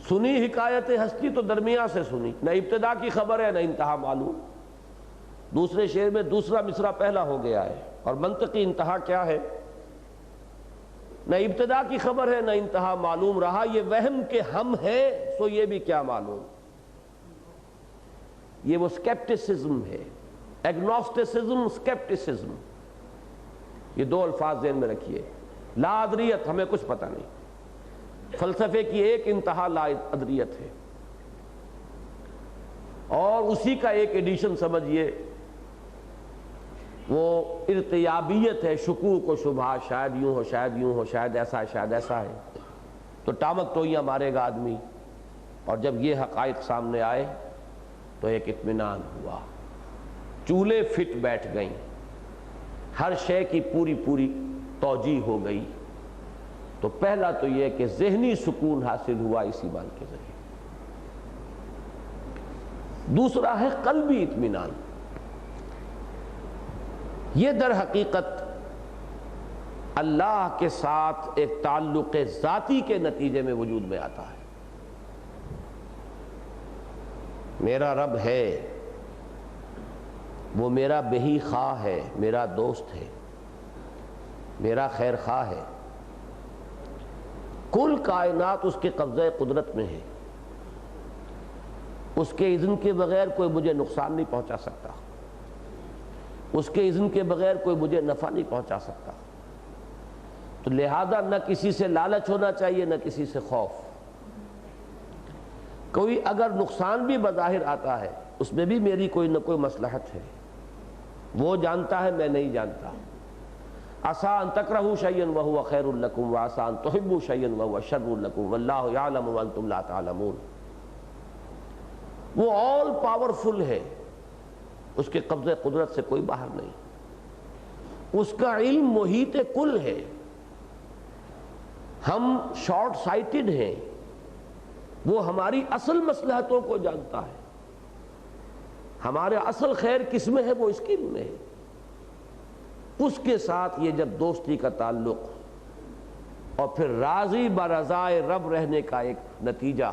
سنی حکایت ہستی تو درمیاں سے سنی، نہ ابتدا کی خبر ہے نہ انتہا معلوم۔ دوسرے شعر میں دوسرا مصرع پہلا ہو گیا ہے، اور منطقی انتہا کیا ہے؟ نہ ابتدا کی خبر ہے نہ انتہا معلوم، رہا یہ وہم کہ ہم ہیں سو یہ بھی کیا معلوم۔ یہ وہ سکیپٹسزم ہے، ایگنوسٹسزم، سکیپٹسزم، یہ دو الفاظ ذہن میں رکھیے۔ لا ادریت، ہمیں کچھ پتہ نہیں، فلسفے کی ایک انتہا لا ادریت ہے، اور اسی کا ایک ایڈیشن سمجھیے وہ ارتیابیت ہے، شکوک و شبہات، شاید یوں ہو شاید یوں ہو، شاید ایسا ہے شاید ایسا ہے، تو ٹامک ٹوئیاں مارے گا آدمی، اور جب یہ حقائق سامنے آئے تو ایک اطمینان ہوا، چولے فٹ بیٹھ گئیں، ہر شے کی پوری پوری توجیہ ہو گئی۔ تو پہلا تو یہ کہ ذہنی سکون حاصل ہوا اس ایمان کے ذریعے، دوسرا ہے قلبی اطمینان۔ یہ در حقیقت اللہ کے ساتھ ایک تعلق ذاتی کے نتیجے میں وجود میں آتا ہے۔ میرا رب ہے، وہ میرا بہی خواہ ہے، میرا دوست ہے، میرا خیر خواہ ہے، کل کائنات اس کے قبضہ قدرت میں ہے، اس کے اذن کے بغیر کوئی مجھے نقصان نہیں پہنچا سکتا، اس کے اذن کے بغیر کوئی مجھے نفع نہیں پہنچا سکتا، تو لہذا نہ کسی سے لالچ ہونا چاہیے نہ کسی سے خوف۔ کوئی اگر نقصان بھی بظاہر آتا ہے اس میں بھی میری کوئی نہ کوئی مصلحت ہے، وہ جانتا ہے میں نہیں جانتا۔ عسیٰ ان تکرہوا شیئا وہو خیر لکم وعسیٰ ان تحبوا شیئا وہو شر لکم واللہ یعلم وانتم لا تعلمون۔ وہ آل پاورفل ہے، اس کے قبضے قدرت سے کوئی باہر نہیں، اس کا علم محیط کل ہے۔ ہم شارٹ سائٹڈ ہیں، وہ ہماری اصل مصلحتوں کو جانتا ہے، ہمارے اصل خیر کس میں ہے وہ اس کی علم میں ہے۔ اس کے ساتھ یہ جب دوستی کا تعلق اور پھر راضی برضائے رب رہنے کا ایک نتیجہ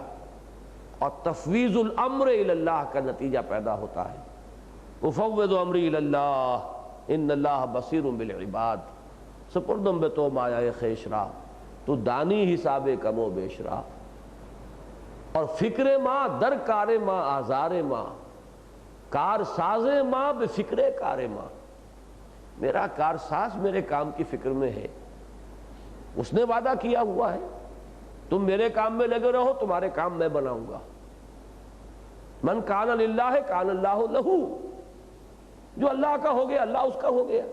اور تفویض الامر الی اللہ کا نتیجہ پیدا ہوتا ہے، افوض امری الی اللہ ان اللہ بصیر بالعباد، سپردم بے تو مایہ خیش را، تو دانی حساب کم و بیش را، اور فکر ماں در کار ماں آزار ماں، کار ساز ماں بے فکر کار ماں، میرا کار ساز میرے کام کی فکر میں ہے، اس نے وعدہ کیا ہوا ہے تم میرے کام میں لگے رہو، تمہارے کام میں بناؤں گا۔ من کان للہ کان اللہ لہو، جو اللہ کا ہو گیا اللہ اس کا ہو گیا،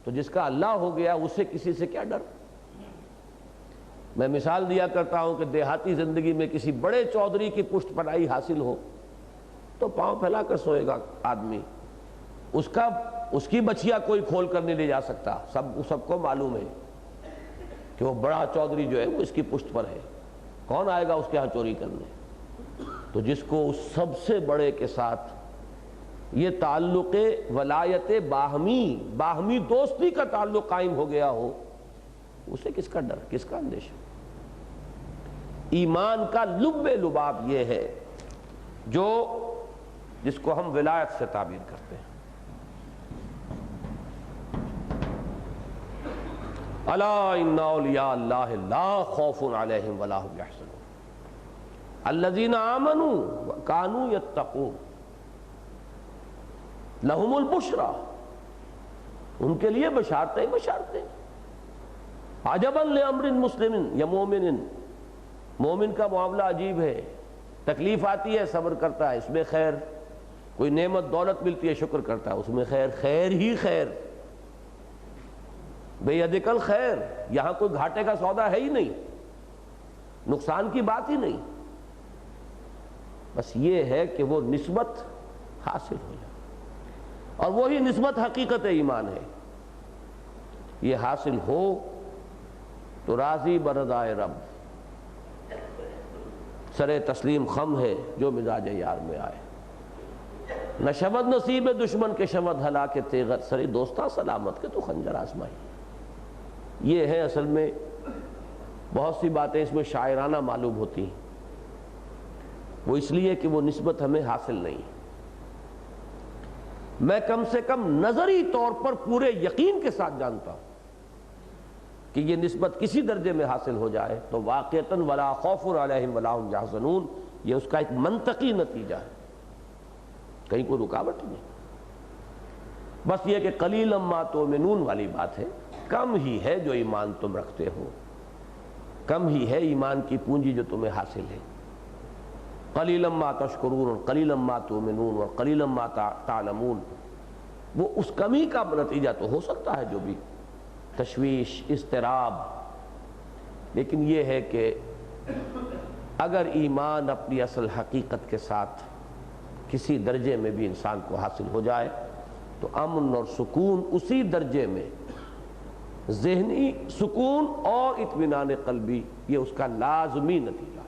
تو جس کا اللہ ہو گیا اسے کسی سے کیا ڈر۔ میں مثال دیا کرتا ہوں کہ دیہاتی زندگی میں کسی بڑے چودھری کی پشت پناہی حاصل ہو تو پاؤں پھیلا کر سوئے گا آدمی، اس کی بچیا کوئی کھول کر نہیں لے جا سکتا، سب کو معلوم ہے کہ وہ بڑا چودھری جو ہے وہ اس کی پشت پر ہے، کون آئے گا اس کے ہاں چوری کرنے۔ تو جس کو اس سب سے بڑے کے ساتھ یہ تعلق ولایت باہمی دوستی کا تعلق قائم ہو گیا ہو، اسے کس کا ڈر، کس کا اندیشہ۔ ایمان کا لب لباب یہ ہے جس کو ہم ولایت سے تعبیر کرتے ہیں۔ الا ان اولیاء اللہ لا خوف علیہم ولا هم یحزنون الذین آمنوا وکانوا یتقون لہم البشریٰ، ان کے لیے بشارتیں بشارتیں۔ عجبا لامر مسلم یا مومن کا معاملہ عجیب ہے، تکلیف آتی ہے صبر کرتا ہے، اس میں خیر، کوئی نعمت دولت ملتی ہے شکر کرتا ہے، اس میں خیر، خیر ہی خیر، بے یدک الخیر، یہاں کوئی گھاٹے کا سودا ہے ہی نہیں، نقصان کی بات ہی نہیں، بس یہ ہے کہ وہ نسبت حاصل ہو جائے، اور وہی نسبت حقیقت ایمان ہے۔ یہ حاصل ہو تو راضی برضائے رب، سر تسلیم خم ہے جو مزاج یار میں آئے، نہ شبد نصیب دشمن کے شبد ہلاک تیغر، سر دوستہ سلامت کے تو خنجر آزمائی۔ یہ ہے اصل میں، بہت سی باتیں اس میں شاعرانہ معلوم ہوتی ہیں، وہ اس لیے کہ وہ نسبت ہمیں حاصل نہیں۔ میں کم سے کم نظری طور پر پورے یقین کے ساتھ جانتا ہوں کہ یہ نسبت کسی درجے میں حاصل ہو جائے تو واقعتاً ولا خوف علیہم ولا هم یحزنون، یہ اس کا ایک منطقی نتیجہ ہے، کہیں کوئی رکاوٹ نہیں۔ بس یہ کہ قلیلا ما تؤمنون والی بات ہے، کم ہی ہے جو ایمان تم رکھتے ہو، کم ہی ہے ایمان کی پونجی جو تمہیں حاصل ہے۔ قلیلا ما تشکرون قلیلا ما تؤمنون اور قلیلا ما تعلمون، وہ اس کمی کا نتیجہ تو ہو سکتا ہے جو بھی تشویش، اضطراب، لیکن یہ ہے کہ اگر ایمان اپنی اصل حقیقت کے ساتھ کسی درجے میں بھی انسان کو حاصل ہو جائے تو امن اور سکون اسی درجے میں، ذہنی سکون اور اطمینان قلبی، یہ اس کا لازمی نتیجہ۔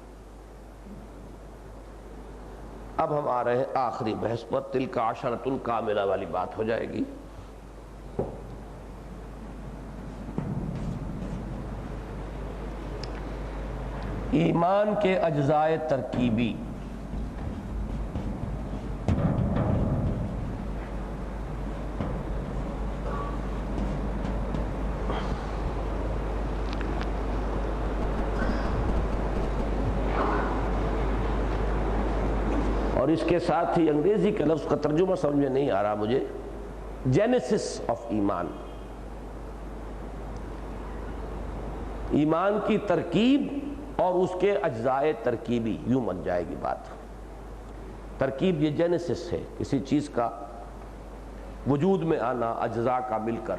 اب ہم آ رہے ہیں آخری بحث پر، تلک عشرۃ کاملہ والی بات ہو جائے گی۔ ایمان کے اجزاء ترکیبی، اور اس کے ساتھ ہی انگریزی کے لفظ کا ترجمہ سمجھ میں نہیں آ رہا مجھے، جینیسس آف ایمان، ایمان کی ترکیب اور اس کے اجزاء ترکیبی، یوں بن جائے گی بات۔ ترکیب یہ جینیسس ہے، کسی چیز کا وجود میں آنا، اجزاء کا مل کر۔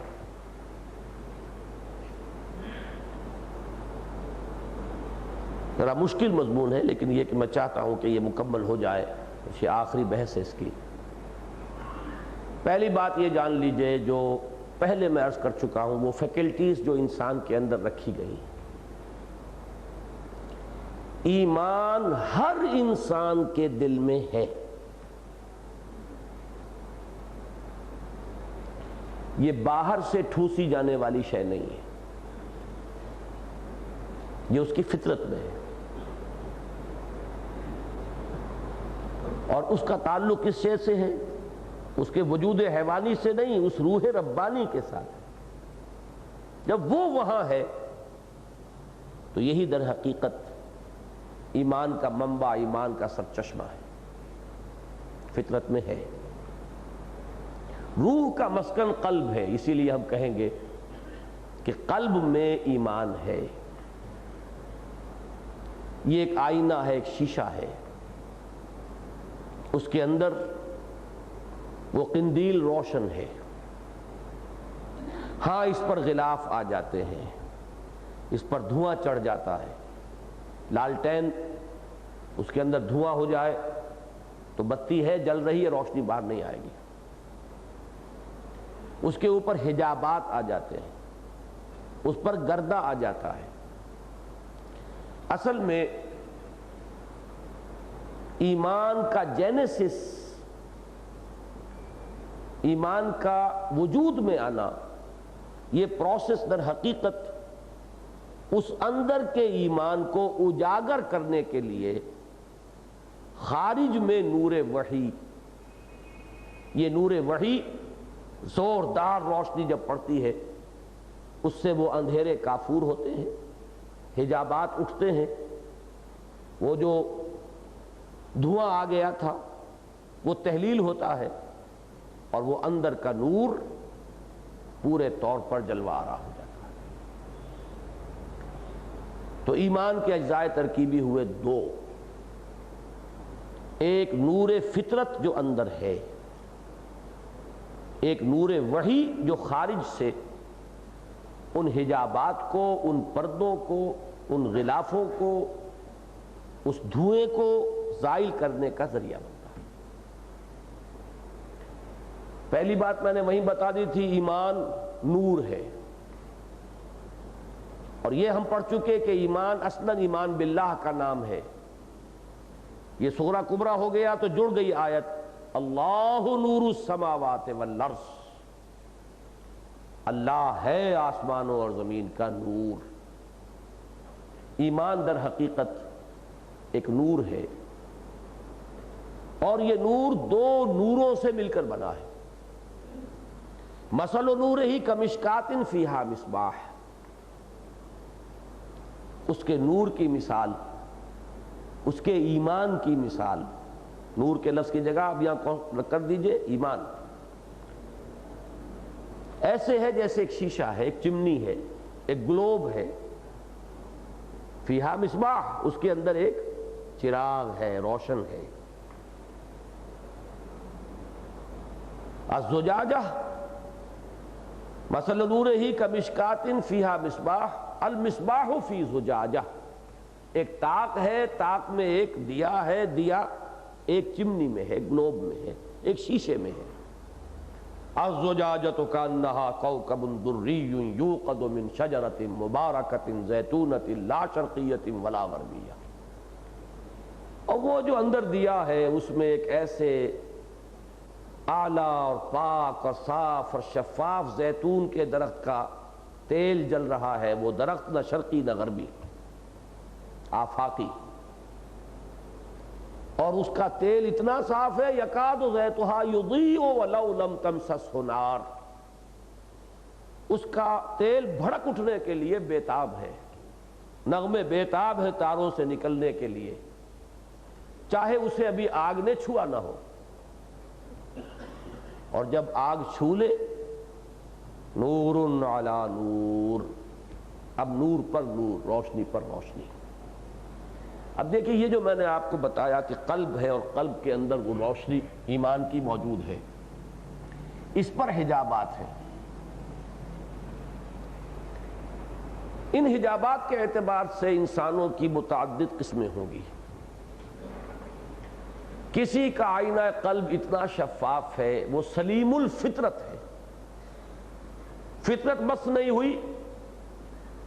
ذرا مشکل مضمون ہے، لیکن یہ کہ میں چاہتا ہوں کہ یہ مکمل ہو جائے، یہ آخری بحث ہے اس کی۔ پہلی بات یہ جان لیجئے، جو پہلے میں عرض کر چکا ہوں، وہ فیکلٹیز جو انسان کے اندر رکھی گئی، ایمان ہر انسان کے دل میں ہے۔ یہ باہر سے ٹھوسی جانے والی شے نہیں ہے، یہ اس کی فطرت میں ہے، اور اس کا تعلق کس شے سے ہے؟ اس کے وجود حیوانی سے نہیں، اس روح ربانی کے ساتھ ہے۔ جب وہ وہاں ہے تو یہی در حقیقت ایمان کا منبع، ایمان کا سرچشمہ ہے، فطرت میں ہے۔ روح کا مسکن قلب ہے، اسی لیے ہم کہیں گے کہ قلب میں ایمان ہے۔ یہ ایک آئینہ ہے، ایک شیشہ ہے، اس کے اندر وہ قندیل روشن ہے۔ ہاں اس پر غلاف آ جاتے ہیں، اس پر دھواں چڑھ جاتا ہے۔ لالٹین اس کے اندر دھواں ہو جائے تو بتی ہے، جل رہی ہے، روشنی باہر نہیں آئے گی۔ اس کے اوپر حجابات آ جاتے ہیں، اس پر گردہ آ جاتا ہے۔ اصل میں ایمان کا جینیسس، ایمان کا وجود میں آنا، یہ پروسیس در حقیقت اس اندر کے ایمان کو اجاگر کرنے کے لیے خارج میں نور وحی، یہ نور وحی زوردار روشنی جب پڑتی ہے، اس سے وہ اندھیرے کافور ہوتے ہیں، حجابات اٹھتے ہیں، وہ جو دھواں آ گیا تھا وہ تحلیل ہوتا ہے، اور وہ اندر کا نور پورے طور پر جلوہ آرا ہو جاتا ہے۔ تو ایمان کے اجزاء ترکیبی ہوئے دو، ایک نور فطرت جو اندر ہے، ایک نور وحی جو خارج سے ان حجابات کو، ان پردوں کو، ان غلافوں کو، اس دھوئیں کو زائل کرنے کا ذریعہ بنتا ہے۔ پہلی بات میں نے وہیں بتا دی تھی، ایمان نور ہے، اور یہ ہم پڑھ چکے کہ ایمان اصلاً ایمان باللہ کا نام ہے۔ یہ صغرا کبرا ہو گیا تو جڑ گئی آیت، اللہ نور السماوات والارض، اللہ ہے آسمانوں اور زمین کا نور۔ ایمان در حقیقت ایک نور ہے، اور یہ نور دو نوروں سے مل کر بنا ہے۔ مثل نورہ کمشکات فیہا مصباح، اس کے نور کی مثال، اس کے ایمان کی مثال، نور کے لفظ کی جگہ اب یہاں کر دیجئے ایمان، ایسے ہے جیسے ایک شیشہ ہے، ایک چمنی ہے، ایک گلوب ہے، فیہا مصباح، اس کے اندر ایک چراغ ہے، روشن ہے۔ الزجاجہ مثل نورہ کمشکات فیہا مصباح، المصباح فی زجاجہ، ایک تاک ہے، تاک میں ایک دیا ہے، دیا ایک چمنی میں ہے، گلوب میں ہے، ایک شیشے میں ہے۔ الزجاجۃ کانہا کوکب دری یوقد من شجرۃ مبارکۃ زیتونۃ لا شرقیۃ ولا غربیہ، اور وہ جو اندر دیا ہے اس میں ایک ایسے اعلیٰ اور پاک اور صاف اور شفاف زیتون کے درخت کا تیل جل رہا ہے، وہ درخت نہ شرقی نہ غربی، آفاقی، اور اس کا تیل اتنا صاف ہے، یکاد زیتھا یضیء ولو لم تمسسہ نار، اس کا تیل بھڑک اٹھنے کے لیے بیتاب ہے، نغمے بیتاب ہے تاروں سے نکلنے کے لیے، چاہے اسے ابھی آگ نے چھوا نہ ہو، اور جب آگ چھو لے، نور علی نور، اب نور پر نور، روشنی پر روشنی۔ اب دیکھیں یہ جو میں نے آپ کو بتایا کہ قلب ہے، اور قلب کے اندر وہ روشنی ایمان کی موجود ہے، اس پر حجابات ہیں۔ ان حجابات کے اعتبار سے انسانوں کی متعدد قسمیں ہوں گی۔ کسی کا آئینہ قلب اتنا شفاف ہے، وہ سلیم الفطرت ہے، فطرت بس نہیں ہوئی،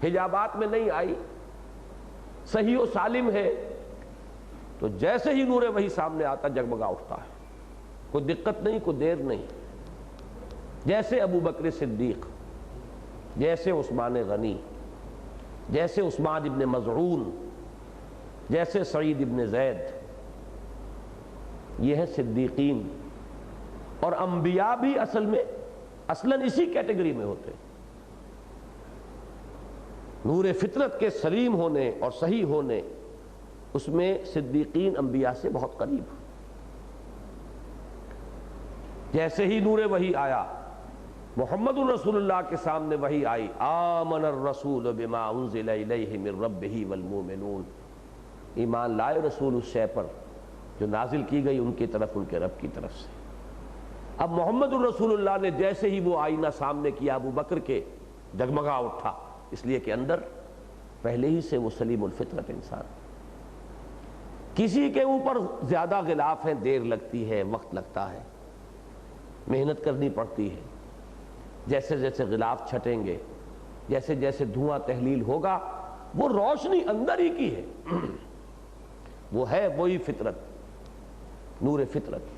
حجابات میں نہیں آئی، صحیح و سالم ہے، تو جیسے ہی نور وحی سامنے آتا جگمگا اٹھتا ہے، کوئی دقت نہیں، کوئی دیر نہیں۔ جیسے ابو بکر صدیق، جیسے عثمان غنی، جیسے عثمان ابن مظعون، جیسے سعید ابن زید، یہ ہیں صدیقین۔ اور انبیاء بھی اصلاً اسی کیٹیگری میں ہوتے ہیں، نور فطرت کے سلیم ہونے اور صحیح ہونے، اس میں صدیقین انبیاء سے بہت قریب۔ جیسے ہی نور وحی آیا، محمد الرسول اللہ کے سامنے وحی آئی، آمن الرسول بما انزل الیہ من ربہ والمؤمنون، ایمان لائے رسول اس شے پر جو نازل کی گئی ان کی طرف، ان کے رب کی طرف سے۔ اب محمد الرسول اللہ نے جیسے ہی وہ آئینہ سامنے کیا ابو بکر کے، جگمگا اٹھا، اس لیے کہ اندر پہلے ہی سے وہ سلیم الفطرت انسان۔ کسی کے اوپر زیادہ غلاف ہیں، دیر لگتی ہے، وقت لگتا ہے، محنت کرنی پڑتی ہے، جیسے جیسے غلاف چھٹیں گے، جیسے جیسے دھواں تحلیل ہوگا، وہ روشنی اندر ہی کی ہے، وہ ہے وہی فطرت، نور فطرت۔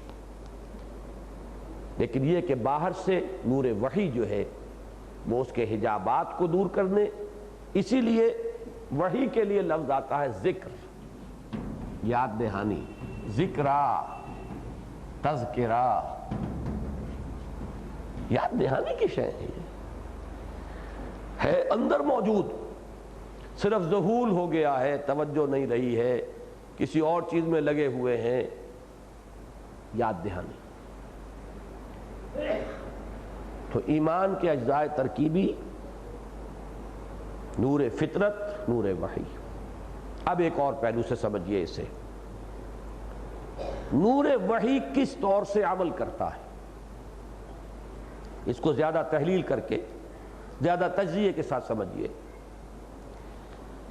لیکن یہ کہ باہر سے نور وحی جو ہے وہ اس کے حجابات کو دور کرنے، اسی لیے وحی کے لیے لفظ آتا ہے ذکر، یاد دہانی، ذکرہ، تذکرہ، یاد دہانی کی شے ہے اندر موجود، صرف ذہول ہو گیا ہے، توجہ نہیں رہی ہے، کسی اور چیز میں لگے ہوئے ہیں، یاد دہانی۔ تو ایمان کے اجزاء ترکیبی، نور فطرت، نور وحی۔ اب ایک اور پہلو سے سمجھیے اسے، نور وحی کس طور سے عمل کرتا ہے، اس کو زیادہ تحلیل کر کے، زیادہ تجزیے کے ساتھ سمجھیے۔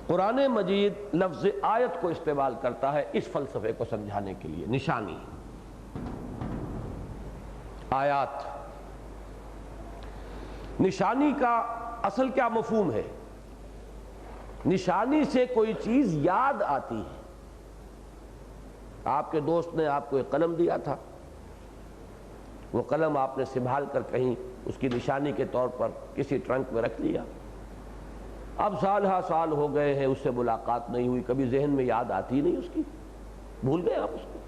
قرآن مجید لفظ آیت کو استعمال کرتا ہے اس فلسفے کو سمجھانے کے لیے، نشانی، آیات۔ نشانی کا اصل کیا مفہوم ہے؟ نشانی سے کوئی چیز یاد آتی ہے۔ آپ کے دوست نے آپ کو ایک قلم دیا تھا، وہ قلم آپ نے سنبھال کر کہیں اس کی نشانی کے طور پر کسی ٹرنک میں رکھ لیا، اب سال ہا سال ہو گئے ہیں، اس سے ملاقات نہیں ہوئی، کبھی ذہن میں یاد آتی نہیں اس کی، بھول گئے آپ اس کو۔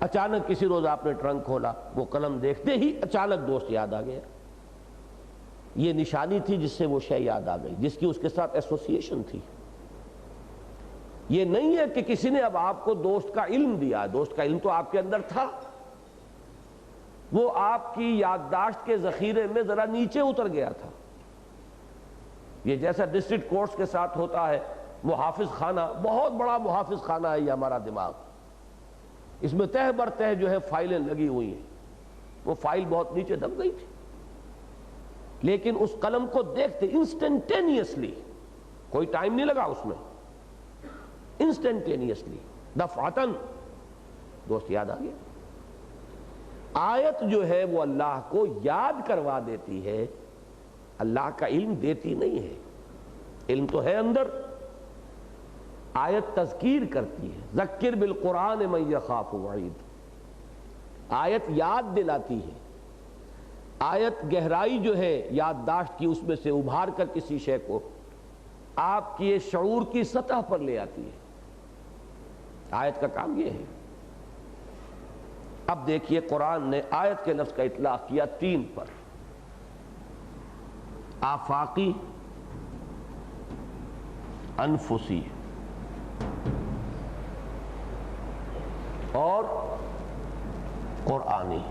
اچانک کسی روز آپ نے ٹرنک کھولا، وہ قلم دیکھتے ہی اچانک دوست یاد آ گیا، یہ نشانی تھی جس سے وہ شے یاد آ گئی، جس کی اس کے ساتھ ایسوسیشن تھی۔ یہ نہیں ہے کہ کسی نے اب آپ کو دوست کا علم دیا، دوست کا علم تو آپ کے اندر تھا، وہ آپ کی یادداشت کے ذخیرے میں ذرا نیچے اتر گیا تھا۔ یہ جیسا ڈسٹرکٹ کورٹس کے ساتھ ہوتا ہے، محافظ خانہ، بہت بڑا محافظ خانہ ہے یہ ہمارا دماغ، اس میں تہ بر تہ جو ہے فائلیں لگی ہوئی ہیں، وہ فائل بہت نیچے دب گئی تھی، لیکن اس قلم کو دیکھتے انسٹنٹینیسلی، کوئی ٹائم نہیں لگا اس میں، انسٹنٹینیسلی، دفعتاً دوست یاد آ گیا۔ آیت جو ہے وہ اللہ کو یاد کروا دیتی ہے، اللہ کا علم دیتی نہیں ہے، علم تو ہے اندر، آیت تذکیر کرتی ہے، ذکر بالقرآن من یخاف وعید، آیت یاد دلاتی ہے، آیت گہرائی جو ہے یادداشت کی اس میں سے ابھار کر کسی شے کو آپ کی شعور کی سطح پر لے آتی ہے، آیت کا کام یہ ہے۔ اب دیکھیے قرآن نے آیت کے لفظ کا اطلاق کیا تین پر، آفاقی، انفسی اور قرآنی۔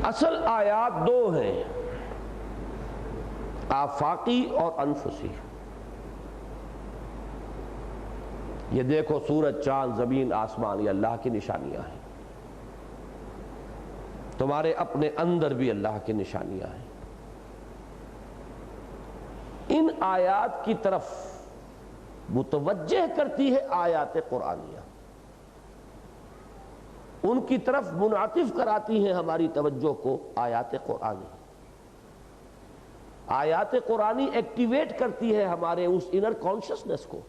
اصل آیات دو ہیں، آفاقی اور انفسی۔ یہ دیکھو سورج، چاند، زمین، آسمان، یہ اللہ کی نشانیاں ہیں، تمہارے اپنے اندر بھی اللہ کی نشانیاں ہیں۔ ان آیات کی طرف متوجہ کرتی ہے آیات قرآنیہ، ان کی طرف منعطف کراتی ہیں ہماری توجہ کو آیات قرآنی۔ آیات قرآنی ایکٹیویٹ کرتی ہے ہمارے اس انر کانشسنس کو،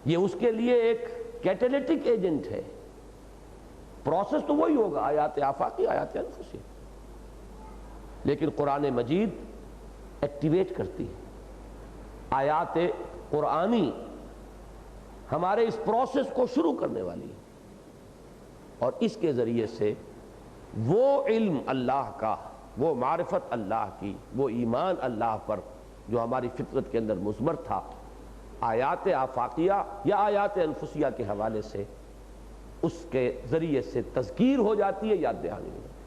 یہ اس کے لیے ایک کیٹلیٹک ایجنٹ ہے۔ پروسیس تو وہی ہوگا، آیات آفاقی، آیات انفسی، لیکن قرآن مجید ایکٹیویٹ کرتی ہے۔ آیات قرآنی ہمارے اس پروسیس کو شروع کرنے والی ہے، اور اس کے ذریعے سے وہ علم اللہ کا، وہ معرفت اللہ کی، وہ ایمان اللہ پر جو ہماری فطرت کے اندر مضمر تھا، آیات آفاقیہ یا آیات انفسیہ کے حوالے سے اس کے ذریعے سے تذکیر ہو جاتی ہے، یاد دہانی ہو جاتی ہے۔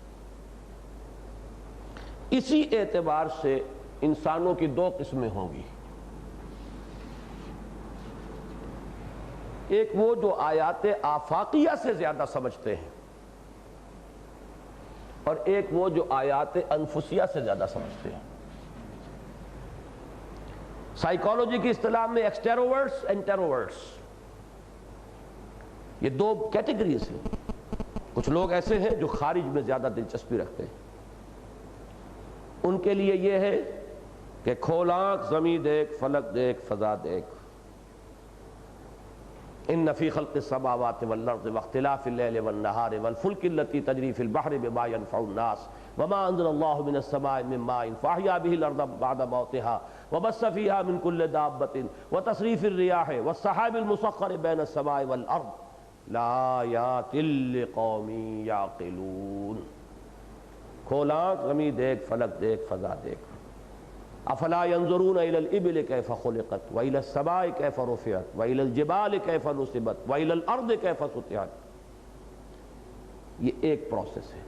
اسی اعتبار سے انسانوں کی دو قسمیں ہوں گی، ایک وہ جو آیات آفاقیہ سے زیادہ سمجھتے ہیں، اور ایک وہ جو آیات انفسیہ سے زیادہ سمجھتے ہیں۔ سائیکالوجی کی اصطلاح میں ایکسٹروورٹس انٹروورٹس، یہ دو کیٹیگریز ہیں۔ کچھ لوگ ایسے ہیں جو خارج میں زیادہ دلچسپی رکھتے ہیں، ان کے لیے یہ ہے کہ کھول آنکھ، زمین دیکھ، فلک دیکھ، فضا دیکھ۔ ان فی خلق السماوات والارض واختلاف اللیل والنہار والفلک التي تجری فی البحر بما ينفع الناس وما انزل اللہ من السماء من ماء فاحیا به الارض بعد موتها وبث فیہا من کل دابۃ وتصریف الریاح والسحاب المسخر بین السماء والارض لآیات لقوم یعقلون۔ کھول آنکھ، زمین دیکھ، فلک دیکھ، فضا دیکھ۔ افلا ينظرون الى الابل كيف خلقت والى السماء كيف رفعت والى الجبال كيف نصبت والى الارض كيف سطحت۔ یہ ایک پروسیس ہے،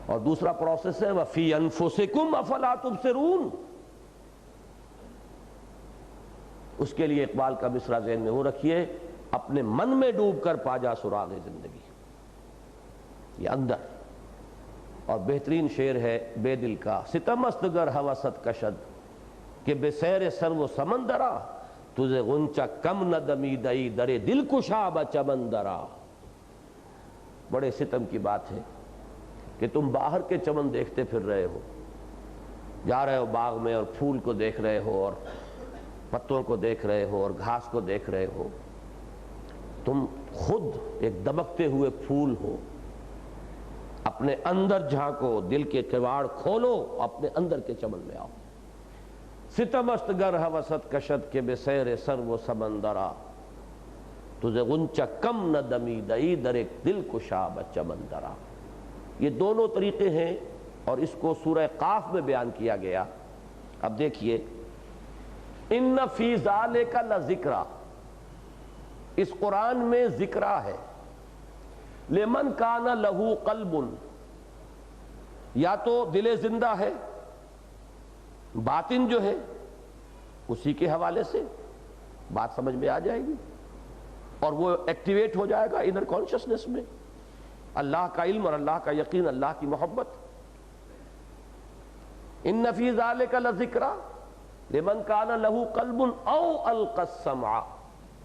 اور دوسرا پروسیس ہے وفي انفسكم افلا تبصرون۔ اس کے لیے اقبال کا مصرع ذہن میں وہ رکھیے، اپنے من میں ڈوب کر پا جا سراغ زندگی، یہ اندر۔ اور بہترین شعر ہے بے دل کا، ستم است گر ہوست کشد کہ بے سیر سر و سمندرا تجھے غنچہ کم نہ دمیدئی درے دل کشا بچمندرا۔ بڑے ستم کی بات ہے کہ تم باہر کے چمن دیکھتے پھر رہے ہو، جا رہے ہو باغ میں اور پھول کو دیکھ رہے ہو اور پتوں کو دیکھ رہے ہو اور گھاس کو دیکھ رہے ہو، تم خود ایک دمکتے ہوئے پھول ہو۔ اپنے اندر جھانکو، دل کے کواڑ کھولو، اپنے اندر کے چمن میں آؤ۔ ستم است گر ہوست کشد کے بے سیر سر و سمندرا تجھے غنچہ کم نہ دمیدئی در ایک دل کشا بچمندرا۔ یہ دونوں طریقے ہیں، اور اس کو سورہ قاف میں بیان کیا گیا۔ اب دیکھیے، ان فی ذالک لذکرا، اس قرآن میں ذکرہ ہے، لمن کان لہو قلب، یا تو دل زندہ ہے، باطن جو ہے اسی کے حوالے سے بات سمجھ میں آ جائے گی، اور وہ ایکٹیویٹ ہو جائے گا انر کانشسنس میں، اللہ کا علم اور اللہ کا یقین، اللہ کی محبت۔ ان فی ذالک لذکرا لمن کان لہ قلب او القی السمع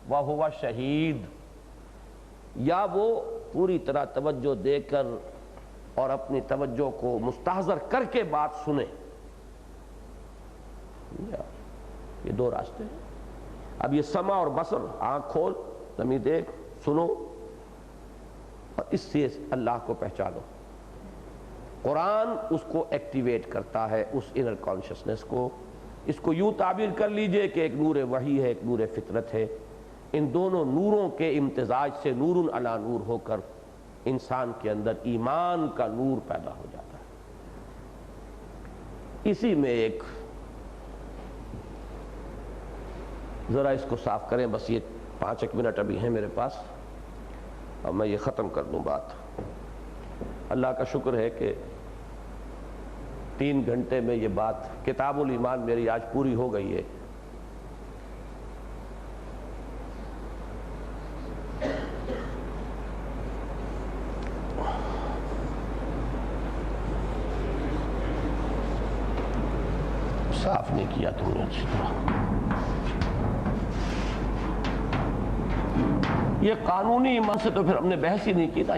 وہو شہید، یا وہ پوری طرح توجہ دے کر اور اپنی توجہ کو مستحضر کر کے بات سنے۔ یہ دو راستے ہیں۔ اب یہ سمع اور بصر، آنکھ کھول، زمین دیکھ، سنو، اور اس سے اللہ کو پہچانو۔ قرآن اس کو ایکٹیویٹ کرتا ہے، اس انر کانشسنس کو۔ اس کو یوں تعبیر کر لیجئے کہ ایک نور وحی ہے، ایک نور فطرت ہے۔ ان دونوں نوروں کے امتزاج سے نور علی نور ہو کر انسان کے اندر ایمان کا نور پیدا ہو جاتا ہے۔ اسی میں ایک، ذرا اس کو صاف کریں، بس یہ 5 منٹ ابھی ہیں میرے پاس، اور میں یہ ختم کر دوں بات۔ اللہ کا شکر ہے کہ 3 گھنٹے میں یہ بات، کتاب الایمان میری آج پوری ہو گئی ہے۔ صاف نہیں کیا تم نے اچھی طرح. یہ قانونی ایمان سے تو پھر ہم نے بحث ہی نہیں کی نا.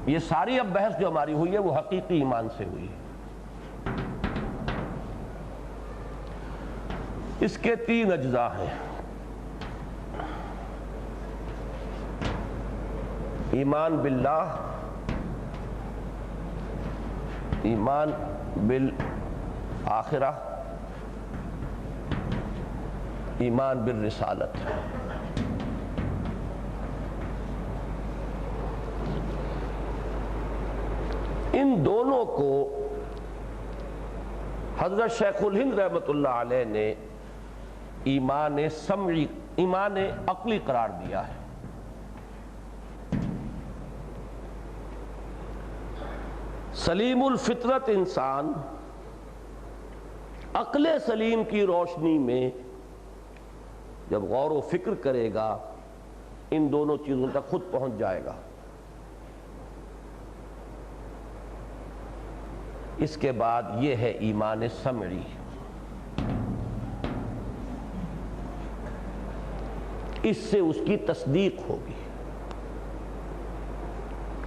یہ ساری اب بحث جو ہماری ہوئی ہے وہ حقیقی ایمان سے ہوئی ہے. اس کے 3 اجزاء ہیں. ایمان باللہ، ایمان بالآخرہ، ایمان بالرسالت. ان دونوں کو حضرت شیخ الہند رحمۃ اللہ علیہ نے ایمان سمعی، ایمان عقلی قرار دیا ہے. سلیم الفطرت انسان عقل سلیم کی روشنی میں جب غور و فکر کرے گا ان دونوں چیزوں تک خود پہنچ جائے گا. اس کے بعد یہ ہے ایمان سمعی. اس سے اس کی تصدیق ہوگی.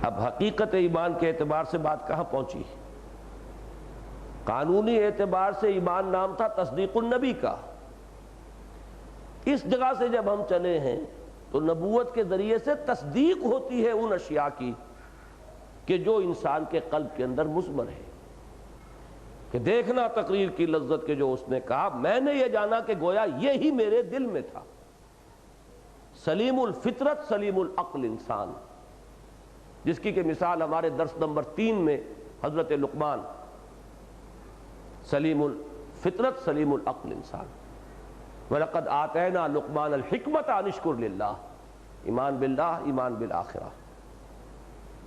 اب حقیقت ایمان کے اعتبار سے بات کہاں پہنچی؟ قانونی اعتبار سے ایمان نام تھا تصدیق النبی کا. اس جگہ سے جب ہم چلے ہیں تو نبوت کے ذریعے سے تصدیق ہوتی ہے ان اشیاء کی کہ جو انسان کے قلب کے اندر مضمر ہے. کہ دیکھنا تقریر کی لذت کے جو اس نے کہا، میں نے یہ جانا کہ گویا یہی میرے دل میں تھا. سلیم الفطرت سلیم العقل انسان، جس کی کہ مثال ہمارے درس نمبر 3 میں حضرت لقمان، سلیم الفطرت سلیم العقل انسان. وَلَقَدْ آتَيْنَا لُقْمَانَ الْحِكْمَةَ أَنِ اشْكُرْ لِلَّهِ. ایمان باللہ، ایمان بالآخرہ.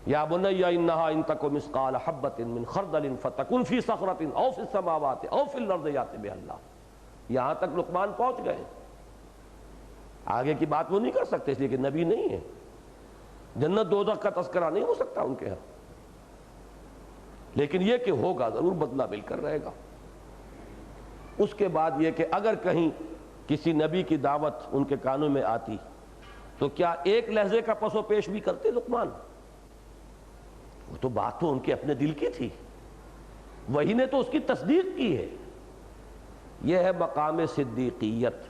یا بنی انہا ان تک مثقال حبۃ من خردل فتکن فی صخرۃ او فی السماوات او فی الارض یأت بها اللہ. یہاں تک لقمان پہنچ گئے. آگے کی بات وہ نہیں کر سکتے اس لیے کہ نبی نہیں ہے. جنت دوزخ کا تذکرہ نہیں ہو سکتا ان کے ہاں، لیکن یہ کہ ہوگا ضرور، بدلہ مل کر رہے گا. اس کے بعد یہ کہ اگر کہیں کسی نبی کی دعوت ان کے کانوں میں آتی تو کیا ایک لہجے کا پس و پیش بھی کرتے لقمان؟ وہ تو بات تو ان کے اپنے دل کی تھی، وہی نے تو اس کی تصدیق کی ہے. یہ ہے مقام صدیقیت.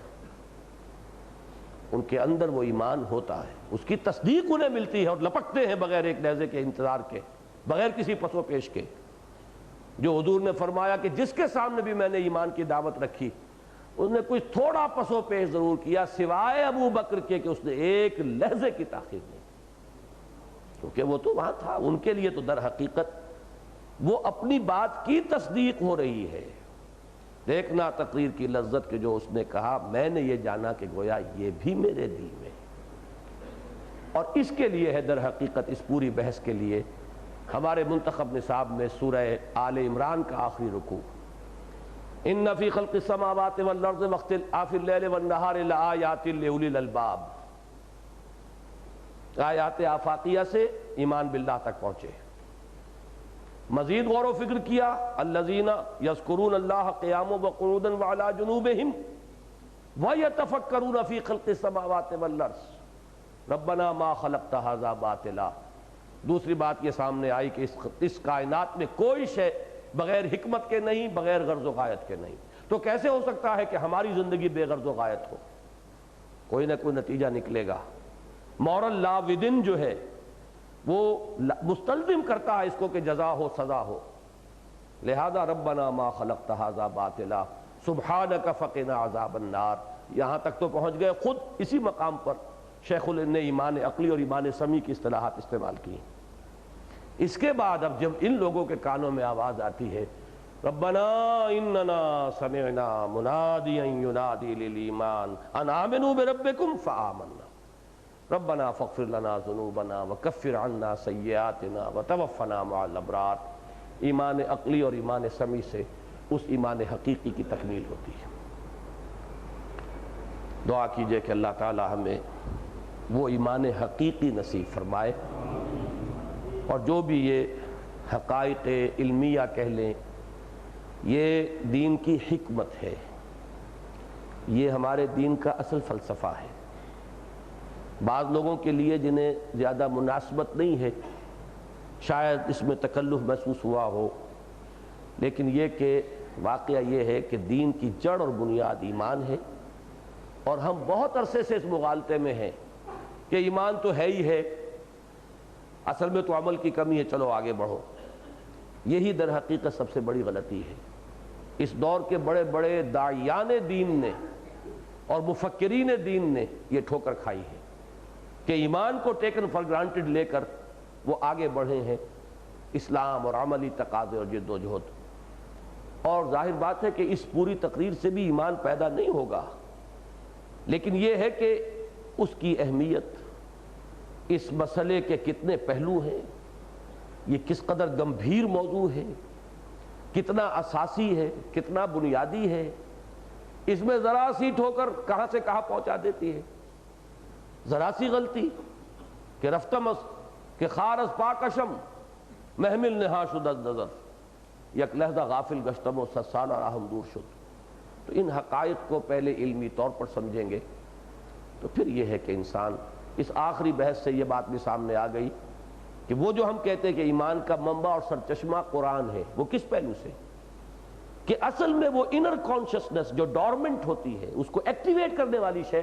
ان کے اندر وہ ایمان ہوتا ہے، اس کی تصدیق انہیں ملتی ہے اور لپکتے ہیں بغیر ایک لہجے کے انتظار کے، بغیر کسی پس و پیش کے. جو حضور نے فرمایا کہ جس کے سامنے بھی میں نے ایمان کی دعوت رکھی اس نے کچھ تھوڑا پس و پیش ضرور کیا، سوائے ابو بکر کے کہ اس نے ایک لہجے کی تاخیر نہیں، کیونکہ وہ تو وہاں تھا. ان کے لیے تو در حقیقت وہ اپنی بات کی تصدیق ہو رہی ہے. دیکھنا تقریر کی لذت کہ جو اس نے کہا، میں نے یہ جانا کہ گویا یہ بھی میرے دل میں. اور اس کے لیے ہے در حقیقت اس پوری بحث کے لیے ہمارے منتخب نصاب میں سورہ آل عمران کا آخری رکوع، ان فی خلق السماوات والارض واختلاف اللیل والنہار لآیات لأولی الالباب. آیات آفاقیہ سے ایمان باللہ تک پہنچے. مزید غور و فکر کیا، الذین یذکرون اللہ قیاما وقعودا وعلی جنوبہم ویتفکرون فی خلق السماوات والارض ربنا ما خلقت ھذا باطلا. دوسری بات یہ سامنے آئی کہ اس کائنات میں کوئی شے بغیر حکمت کے نہیں، بغیر غرض و غایت کے نہیں. تو کیسے ہو سکتا ہے کہ ہماری زندگی بے غرض و غایت ہو؟ کوئی نہ کوئی نتیجہ نکلے گا. مورل لا ودن جو ہے وہ مستلزم کرتا ہے اس کو کہ جزا ہو، سزا ہو. لہذا ربنا ما خلقت ھذا باطلا سبحانک فقنا عذاب النار. یہاں تک تو پہنچ گئے. خود اسی مقام پر شیخ الہند نے ایمان عقلی اور ایمان سمعی کی اصطلاحات استعمال کی. اس کے بعد اب جب ان لوگوں کے کانوں میں آواز آتی ہے ربنا اننا سمعنا منادیا ینادی للایمان ان آمنوا بربکم فآمنا ربنا فاغفر لنا ذنوبنا وکفر عنا سیئاتنا وتوفنا مع الابرار. ایمان عقلی اور ایمان سمعی سے اس ایمان حقیقی کی تکمیل ہوتی ہے. دعا کیجئے کہ اللہ تعالی ہمیں وہ ایمان حقیقی نصیب فرمائے، اور جو بھی یہ حقائق علمیہ کہہ لیں یہ دین کی حکمت ہے، یہ ہمارے دین کا اصل فلسفہ ہے۔ بعض لوگوں کے لیے جنہیں زیادہ مناسبت نہیں ہے، شاید اس میں تکلف محسوس ہوا ہو، لیکن یہ کہ واقعہ یہ ہے کہ دین کی جڑ اور بنیاد ایمان ہے، اور ہم بہت عرصے سے اس مغالطے میں ہیں کہ ایمان تو ہے ہی ہے، اصل میں تو عمل کی کمی ہے، چلو آگے بڑھو۔ یہی در حقیقت سب سے بڑی غلطی ہے۔ اس دور کے بڑے بڑے داعیان دین نے اور مفکرین دین نے یہ ٹھوکر کھائی ہے کہ ایمان کو ٹیکن فار گرانٹڈ لے کر وہ آگے بڑھے ہیں اسلام اور عملی تقاضے اور جد و جہد۔ اور ظاہر بات ہے کہ اس پوری تقریر سے بھی ایمان پیدا نہیں ہوگا، لیکن یہ ہے کہ اس کی اہمیت، اس مسئلے کے کتنے پہلو ہیں، یہ کس قدر گمبھیر موضوع ہے، کتنا اساسی ہے، کتنا بنیادی ہے، اس میں ذرا سی ٹھوکر کہاں سے کہاں پہنچا دیتی ہے، ذرا سی غلطی کہ رفتمس کہ خارز پاکشم محمل نہا شد از نظر یک لحظہ غافل گشتم و ست سالہ راہم دور شد۔ تو ان حقائق کو پہلے علمی طور پر سمجھیں گے تو پھر یہ ہے کہ انسان، اس آخری بحث سے یہ بات بھی سامنے آ گئی کہ وہ جو ہم کہتے ہیں کہ ایمان کا منبع اور سرچشمہ قرآن ہے، وہ کس پہلو سے؟ کہ اصل میں وہ انر کانشسنس جو ڈورمنٹ ہوتی ہے، اس کو ایکٹیویٹ کرنے والی شے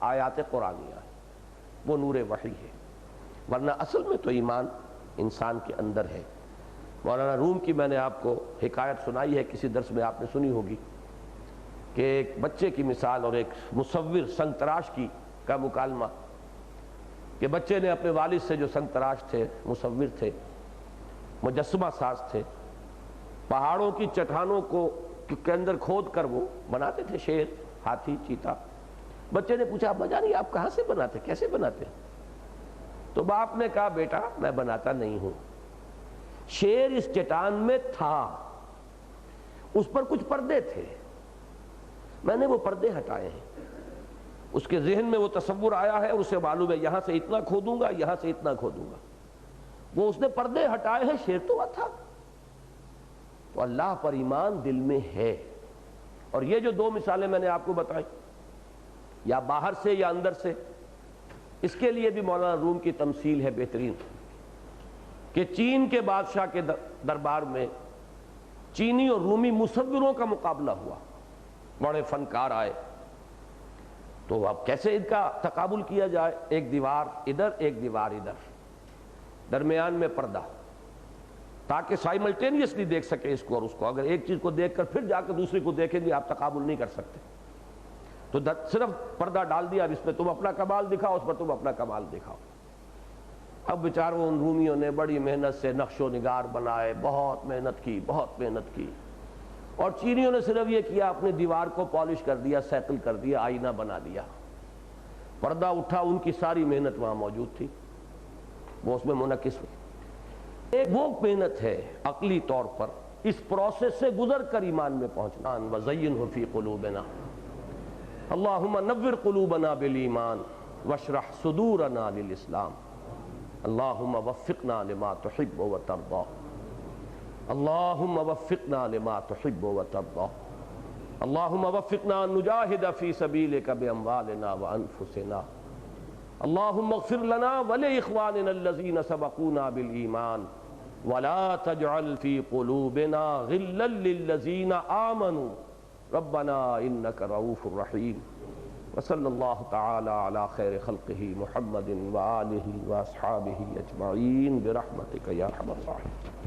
آیات قرآنیہ ہے، وہ نور وحی ہے، ورنہ اصل میں تو ایمان انسان کے اندر ہے۔ مولانا روم کی میں نے آپ کو حکایت سنائی ہے، کسی درس میں آپ نے سنی ہوگی، کہ ایک بچے کی مثال اور ایک مصور سنگ تراش کی کا مکالمہ، کہ بچے نے اپنے والد سے، جو سنگ تراش تھے، مصور تھے، مجسمہ ساز تھے، پہاڑوں کی چٹانوں کو کے اندر کھود کر وہ بناتے تھے شیر، ہاتھی، چیتا۔ بچے نے پوچھا، ابا جان یہ آپ کہاں سے بناتے، کیسے بناتے؟ تو باپ نے کہا، بیٹا میں بناتا نہیں ہوں، شیر اس چٹان میں تھا، اس پر کچھ پردے تھے، میں نے وہ پردے ہٹائے ہیں، اس کے ذہن میں وہ تصور آیا ہے اور اسے معلوم ہے یہاں سے اتنا کھودوں گا، یہاں سے اتنا کھودوں گا، وہ اس نے پردے ہٹائے ہیں، شیر تو تھا۔ تو اللہ پر ایمان دل میں ہے۔ اور یہ جو دو مثالیں میں نے آپ کو بتائی، یا باہر سے یا اندر سے، اس کے لیے بھی مولانا روم کی تمثیل ہے بہترین، کہ چین کے بادشاہ کے دربار میں چینی اور رومی مصوروں کا مقابلہ ہوا، بڑے فنکار آئے، تو اب کیسے ان کا تقابل کیا جائے؟ ایک دیوار ادھر، ایک دیوار ادھر، درمیان میں پردہ، تاکہ سائملٹینیسلی دیکھ سکے اس کو اور اس کو۔ اگر ایک چیز کو دیکھ کر پھر جا کے دوسری کو دیکھیں گے، آپ تقابل نہیں کر سکتے۔ تو صرف پردہ ڈال دیا، اس پہ تم اپنا کمال دکھاؤ، اس پر تم اپنا کمال دکھاؤ۔ اب بیچاروں ان رومیوں نے بڑی محنت سے نقش و نگار بنائے، بہت محنت کی، بہت محنت کی، اور چینیوں نے صرف یہ کیا، اپنے دیوار کو پالش کر دیا، سیکل کر دیا، آئینہ بنا دیا۔ پردہ اٹھا، ان کی ساری محنت وہاں موجود تھی، وہ اس میں منعکس ہوئی۔ ایک وہ محنت ہے عقلی طور پر اس پروسیس سے گزر کر ایمان میں پہنچنا۔ وَزَيِّنْهُ فِي قُلُوبِنَا اللہم نور قلوبنا بالایمان واشرح صدورنا للاسلام اللہم وفقنا لما تحب وترضى اللہم وفقنا لما تحب وترضى اللہم وفقنا ان نجاہد فی سبیلک باموالنا وانفسنا اللہم اغفر لنا ولاخواننا الذین سبقونا بالایمان ولا تجعل فی قلوبنا غلا للذین آمنوا ربنا انک رؤوف رحیم وصلی اللہ تعالی علی خیر خلقہ محمد وآلہ واصحابہ اجمعین برحمتک یا ارحم الراحمین۔